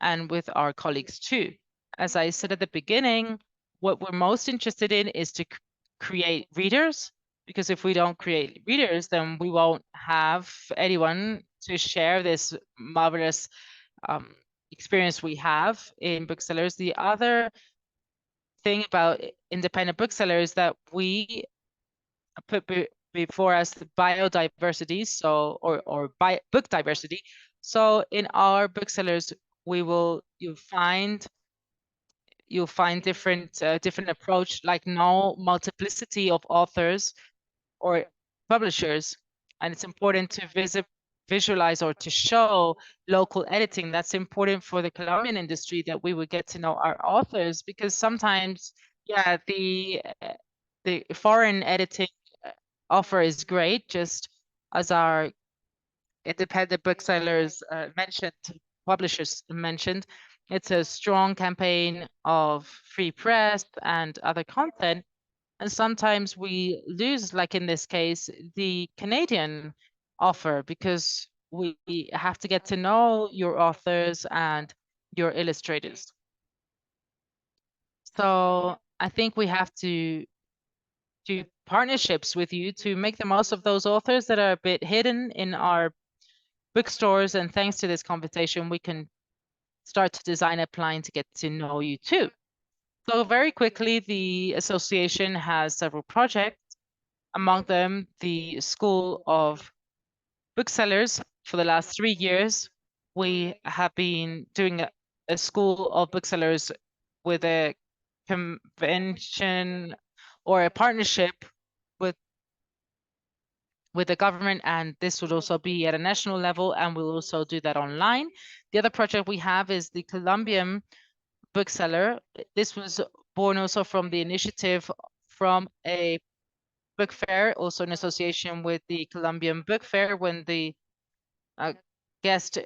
C: and with our colleagues too. As I said at the beginning, what we're most interested in is to create readers, because if we don't create readers, then we won't have anyone to share this marvelous experience we have in booksellers. The other thing about independent booksellers is that we put before us the biodiversity, so or book diversity. So in our booksellers, you'll find different approach, like no multiplicity of authors or publishers, and it's important to visualize or to show local editing. That's important for the Colombian industry, that we would get to know our authors, because sometimes, yeah, the foreign editing offer is great, just as our independent booksellers publishers mentioned. It's a strong campaign of free press and other content. And sometimes we lose, like in this case, the Canadian offer, because we have to get to know your authors and your illustrators. So I think we have to do partnerships with you to make the most of those authors that are a bit hidden in our bookstores. And thanks to this conversation, we can start to design a plan to get to know you too. So very quickly, the association has several projects, among them the School of Booksellers. For the last 3 years, we have been doing a School of Booksellers with a convention or a partnership with the government, and this would also be at a national level, and we'll also do that online. The other project we have is the Colombian bookseller. This was born also from the initiative from a book fair, also in association with the Colombian Book Fair, when the guest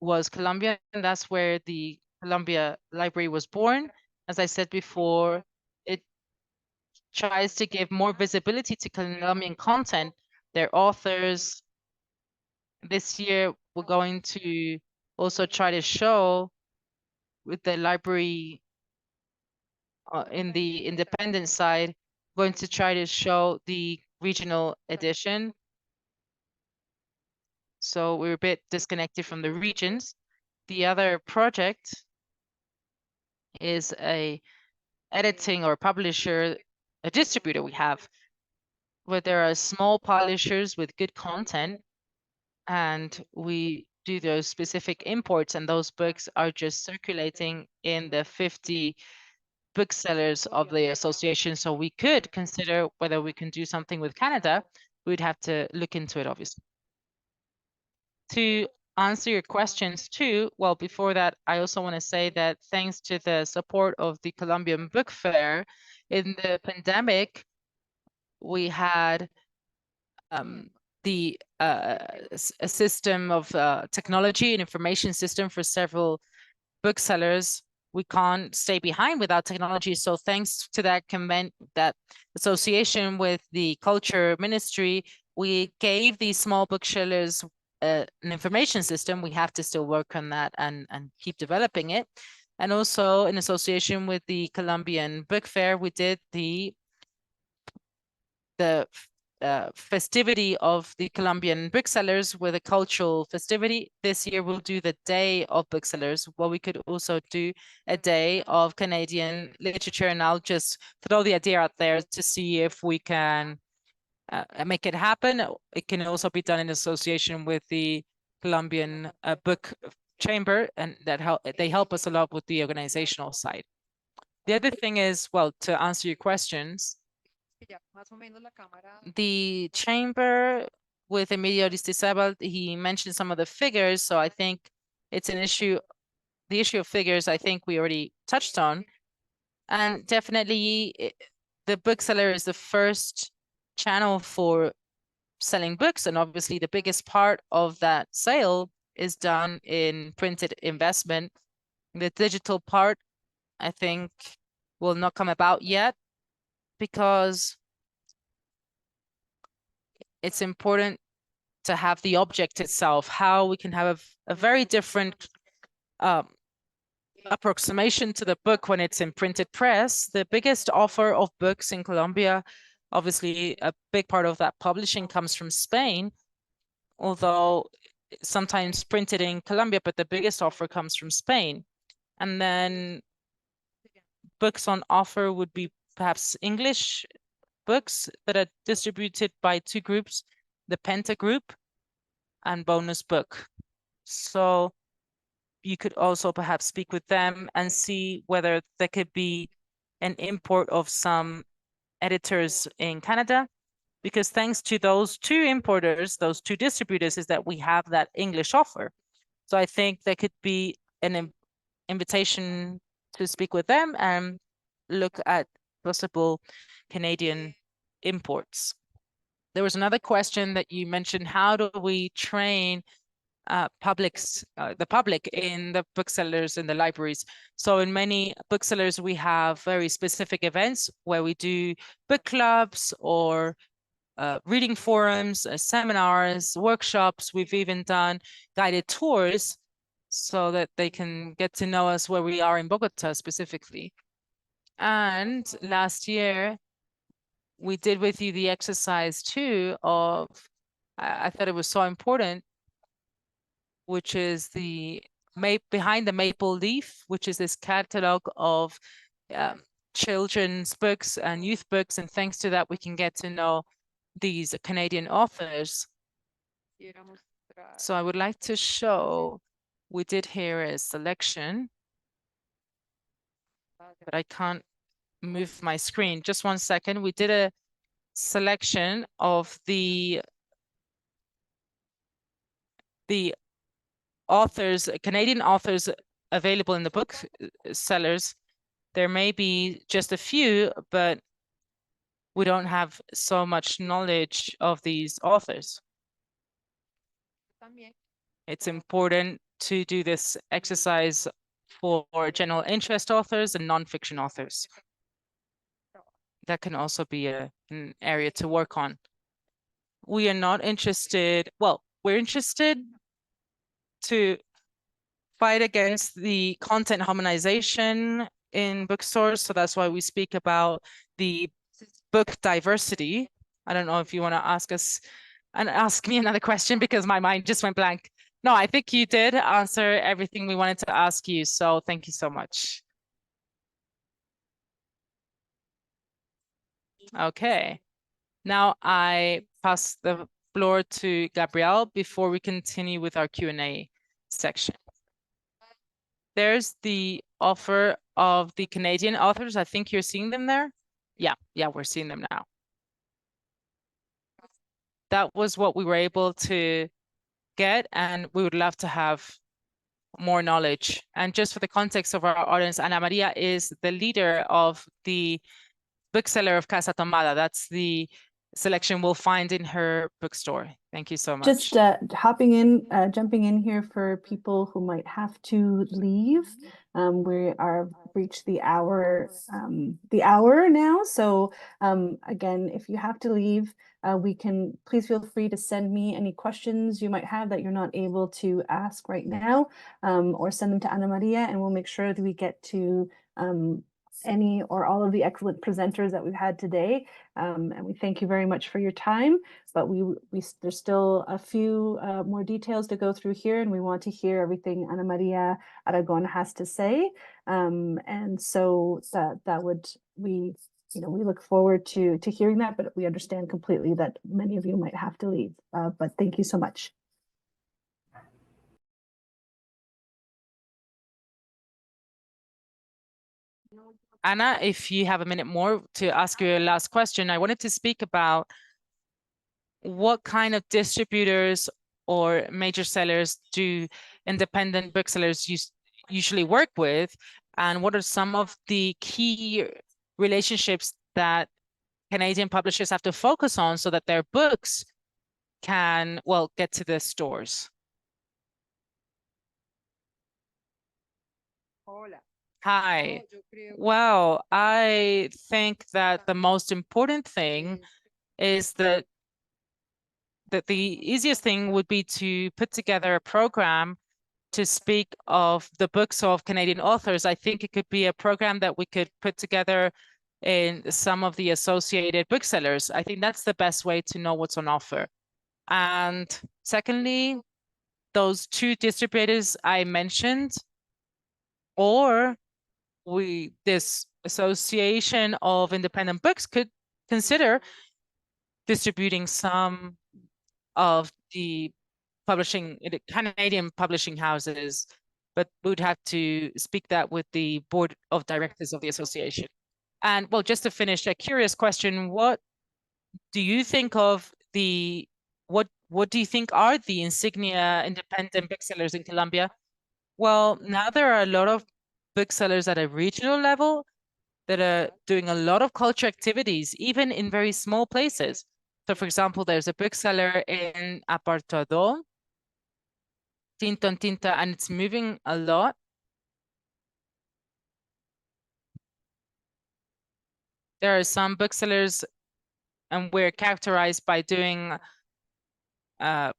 C: was Colombian. That's where the Colombia Library was born. As I said before, it tries to give more visibility to Colombian content, their authors. This year, we're going to also try to show with the library in the independent side, going to try to show the regional edition. So we're a bit disconnected from the regions. The other project is a editing or publisher, a distributor we have, where there are small publishers with good content, and we do those specific imports, and those books are just circulating in the 50 booksellers of the association. So we could consider whether we can do something with Canada. We'd have to look into it, obviously. To answer your questions too, well, before that, I also want to say that thanks to the support of the Colombian Book Fair, in the pandemic, we had a system of technology and information system for several booksellers. We can't stay behind without technology. So thanks to that association with the culture ministry, we gave these small booksellers an information system. We have to still work on that and keep developing it. And also in association with the Colombian Book Fair, we did the festivity of the Colombian booksellers with a cultural festivity. This year we'll do the Day of Booksellers. Well, we could also do a Day of Canadian Literature, and I'll just throw the idea out there to see if we can make it happen. It can also be done in association with the Colombian Book Chamber, and they help us a lot with the organizational side. The other thing is, well, to answer your questions, the chamber with Emilio Aristizabal, he mentioned some of the figures, so I think it's an issue. The issue of figures, I think we already touched on, and definitely the bookseller is the first channel for selling books, and obviously the biggest part of that sale is done in printed investment. The digital part, I think, will not come about yet, because it's important to have the object itself, how we can have a very different approximation to the book when it's in printed press. The biggest offer of books in Colombia, obviously a big part of that publishing comes from Spain, although sometimes printed in Colombia, but the biggest offer comes from Spain. And then books on offer would be perhaps English books that are distributed by two groups, the Penta Group and Bonus Book. So you could also perhaps speak with them and see whether there could be an import of some editors in Canada, because thanks to those two importers, those two distributors, is that we have that English offer. So I think there could be an invitation to speak with them and look at possible Canadian imports. There was another question that you mentioned: how do we train the public in the booksellers in the libraries? So in many booksellers, we have very specific events where we do book clubs or reading forums, seminars, workshops. We've even done guided tours so that they can get to know us where we are in Bogotá specifically. And last year, we did with you the exercise too of, I thought it was so important, which is the Behind the Maple Leaf, which is this catalog of children's books and youth books. And thanks to that, we can get to know these Canadian authors. So I would like to show, we did here a selection, but I can't move my screen. Just one second. We did a selection of the authors, Canadian authors available in the booksellers. There may be just a few, but we don't have so much knowledge of these authors. It's important to do this exercise for general interest authors and nonfiction authors. That can also be an area to work on. We are not interested, well, we're interested to fight against the content harmonization in bookstores. So that's why we speak about the book diversity. I don't know if you want to ask us and ask me another question, because my mind just went blank. No, I think you did answer everything we wanted to ask you. So thank you so much. Okay. Now I pass the floor to Gabrielle before we continue with our Q&A section. There's the offer of the Canadian authors. I think you're seeing them there. Yeah, we're seeing them now. That was what we were able to get, and we would love to have more knowledge. And just for the context of our audience, Ana Maria is the leader of the bookseller of Casa Tomada. That's the selection we'll find in her bookstore. Thank you so much.
A: Just jumping in here for people who might have to leave. We are reached the hour now. So again, if you have to leave, please feel free to send me any questions you might have that you're not able to ask right now, or send them to Ana Maria, and we'll make sure that we get to any or all of the excellent presenters that we've had today. And we thank you very much for your time, but there's still a few more details to go through here, and we want to hear everything Ana Maria Aragon has to say. And so we look forward to hearing that, but we understand completely that many of you might have to leave. But thank you so much.
C: Anna, if you have a minute more to ask your last question, I wanted to speak about what kind of distributors or major sellers do independent booksellers usually work with, and what are some of the key relationships that Canadian publishers have to focus on so that their books can, well, get to the stores. Hi. Well, I think that the most important thing is that the easiest thing would be to put together a program to speak of the books of Canadian authors. I think it could be a program that we could put together in some of the associated booksellers. I think that's the best way to know what's on offer. And secondly, those two distributors I mentioned, or this association of independent books could consider distributing some of the Canadian publishing houses, but we would have to speak that with the board of directors of the association. And well, just to finish, a curious question: what do you think of what do you think are the insignia independent booksellers in Colombia? Well, now there are a lot of booksellers at a regional level that are doing a lot of culture activities, even in very small places. So for example, there's a bookseller in Apartado, Tinto and Tinta, and it's moving a lot. There are some booksellers, and we're characterized by doing a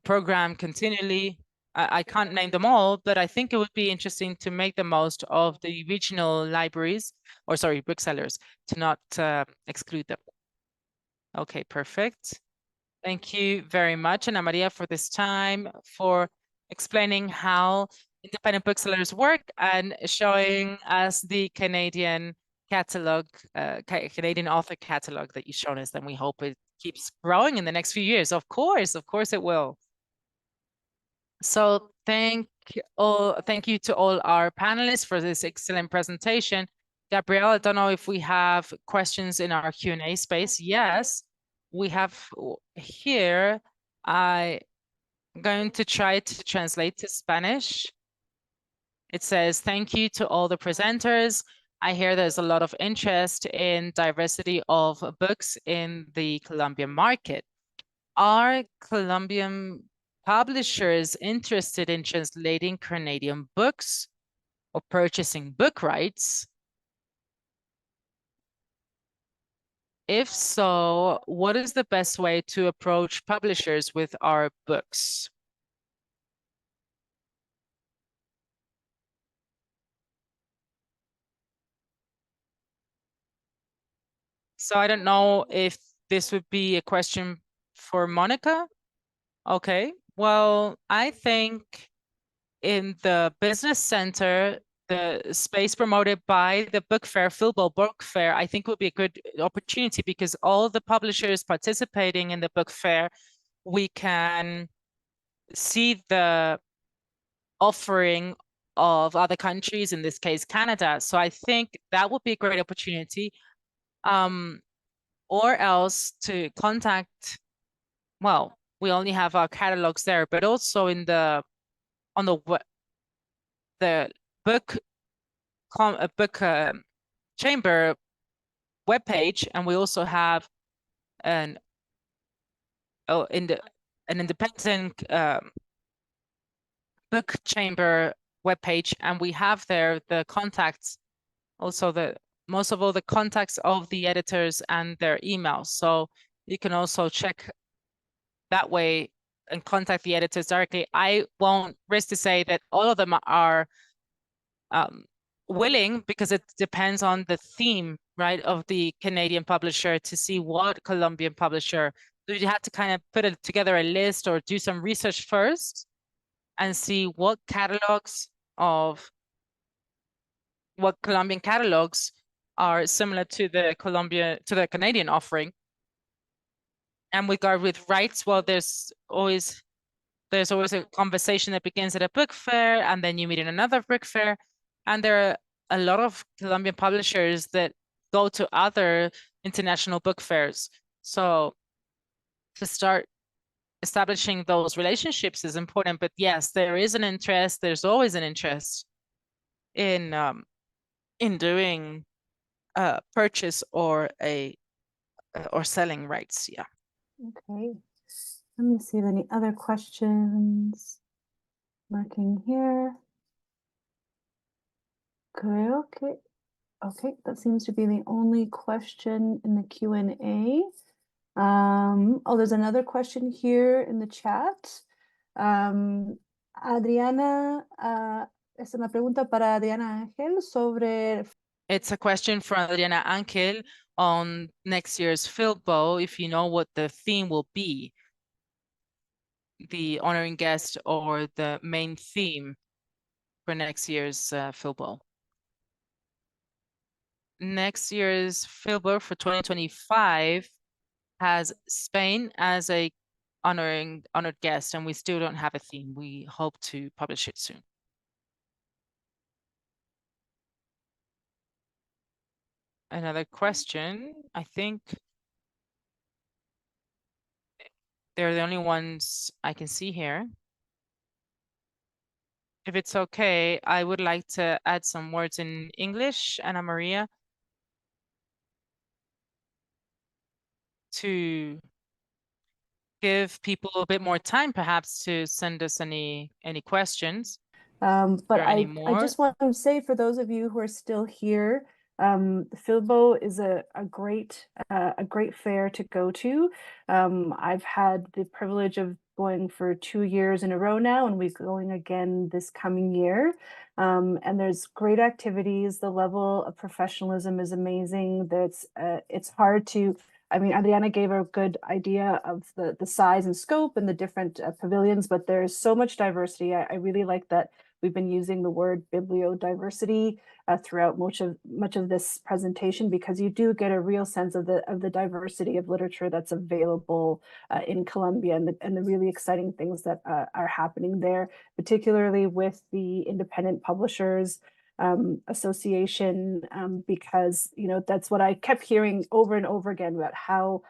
C: program continually. I can't name them all, but I think it would be interesting to make the most of the regional libraries, or sorry, booksellers, to not exclude them. Okay, perfect. Thank you very much, Ana Maria, for this time, for explaining how independent booksellers work and showing us the Canadian catalog, Canadian author catalog that you've shown us. And we hope it keeps growing in the next few years. Of course it will. So thank you to all our panelists for this excellent presentation. Gabrielle, I don't know if we have questions in our Q&A space. Yes, we have here. I'm going to try to translate to Spanish. It says, thank you to all the presenters. I hear there's a lot of interest in diversity of books in the Colombian market. Are Colombian publishers interested in translating Canadian books or purchasing book rights? If so, what is the best way to approach publishers with our books? So I don't know if this would be a question for Monica. Okay, well, I think in the business center, the space promoted by the book fair, FILBo book fair, I think would be a good opportunity because all the publishers participating in the book fair, we can see the offering of other countries, in this case, Canada. So I think that would be a great opportunity. Or else to contact, well, we only have our catalogs there, but also in the book chamber webpage, and we also have an independent book chamber webpage, and we have there the contacts, also most of all the contacts of the editors and their emails. So you can also check that way and contact the editors directly. I won't risk to say that all of them are willing, because it depends on the theme, right, of the Canadian publisher to see what Colombian publisher. So you have to kind of put together a list or do some research first and see what Colombian catalogs are similar to the Canadian offering. And with rights, well, there's always a conversation that begins at a book fair, and then you meet in another book fair. And there are a lot of Colombian publishers that go to other international book fairs. So to start establishing those relationships is important. But yes, there is an interest. There's always an interest in doing a purchase or selling rights. Yeah.
A: Okay. Let me see if any other questions. Marking here. Okay, that seems to be the only question in the Q&A. There's another question here in the chat. Adriana, es una pregunta para Adriana Ángel sobre...
C: It's a question from Adriana Ángel on next year's FILBo, if you know what the theme will be, the honoring guest or the main theme for next year's FILBo. Next year's FILBo for 2025 has Spain as a honored guest, and we still don't have a theme. We hope to publish it soon. Another question, I think they're the only ones I can see here. If it's okay, I would like to add some words in English, Ana Maria, to give people a bit more time, perhaps, to send us any questions.
A: But I just want to say, for those of you who are still here, FILBo is a great fair to go to. I've had the privilege of going for 2 years in a row now, and we're going again this coming year. And there's great activities. The level of professionalism is amazing. It's hard to, I mean, Adriana gave a good idea of the size and scope and the different pavilions, but there's so much diversity. I really like that we've been using the word bibliodiversity throughout much of this presentation, because you do get a real sense of the diversity of literature that's available in Colombia, and the really exciting things that are happening there, particularly with the independent publishers association, because that's what I kept hearing over and over again about how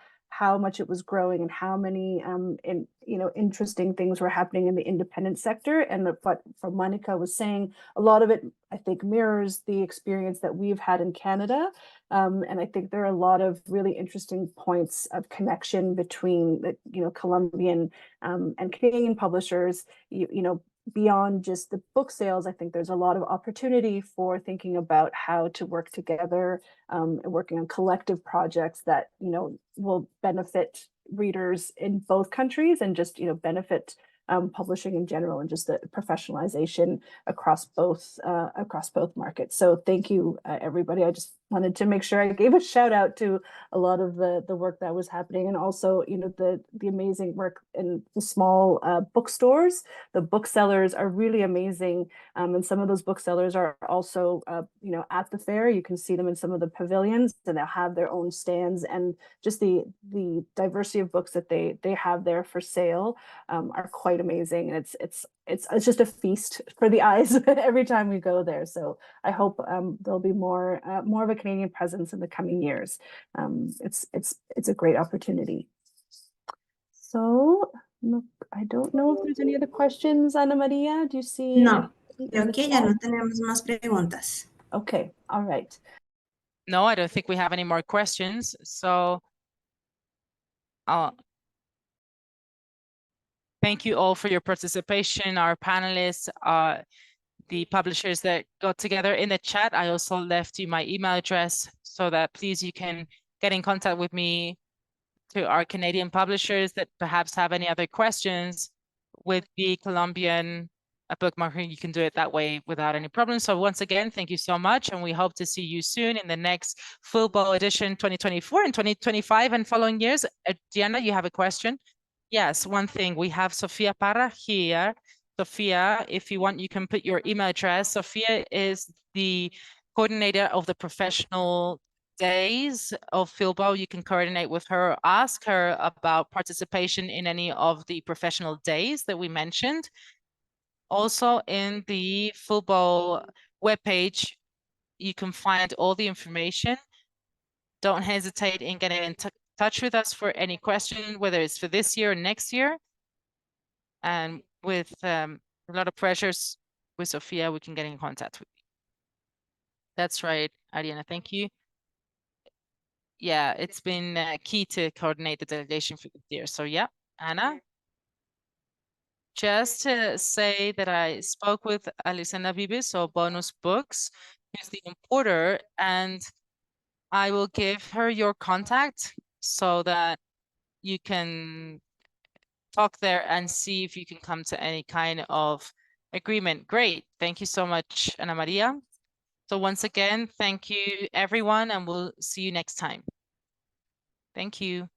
A: much it was growing and how many interesting things were happening in the independent sector. And what Monica was saying, a lot of it, I think, mirrors the experience that we've had in Canada. And I think there are a lot of really interesting points of connection between the Colombian and Canadian publishers. Beyond just the book sales, I think there's a lot of opportunity for thinking about how to work together and working on collective projects that will benefit readers in both countries, and just benefit publishing in general, and just the professionalization across both markets. So thank you, everybody. I just wanted to make sure I gave a shout out to a lot of the work that was happening, and also, you know, the amazing work in the small bookstores. The booksellers are really amazing, and some of those booksellers are also, you know, at the fair. You can see them in some of the pavilions, and they'll have their own stands, and just the diversity of books that they have there for sale are quite amazing. And it's just a feast for the eyes every time we go there. So I hope there'll be more of a Canadian presence in the coming years. It's a great opportunity. So look, I don't know if there's any other questions, Ana Maria. Do you see?
B: No, creo que ya no tenemos más preguntas.
A: Okay, all right.
C: No, I don't think we have any more questions. So thank you all for your participation, our panelists, the publishers that got together. In the chat, I also left you my email address so that please you can get in contact with me, to our Canadian publishers that perhaps have any other questions with the Colombian bookmarking. You can do it that way without any problem. So once again, thank you so much. And we hope to see you soon in the next FILBo edition 2024 and 2025 and following years. Diana, you have a question? Yes, one thing. We have Sofia Parra here. Sofia, if you want, you can put your email address. Sofia is the coordinator of the professional days of FILBo. You can coordinate with her, ask her about participation in any of the professional days that we mentioned. Also in the FILBo webpage, you can find all the information. Don't hesitate in getting in touch with us for any question, whether it's for this year or next year. And with a lot of pressures with Sofia, we can get in contact with you. That's right, Ariana, thank you. Yeah, it's been key to coordinate the delegation for this year. So yeah, Anna? Just to say that I spoke with Alisana Vibes of Bonus Books, who's the importer, and I will give her your contact so that you can talk there and see if you can come to any kind of agreement. Great. Thank you so much, Ana Maria. So once again, thank you, everyone, and we'll see you next time. Thank you.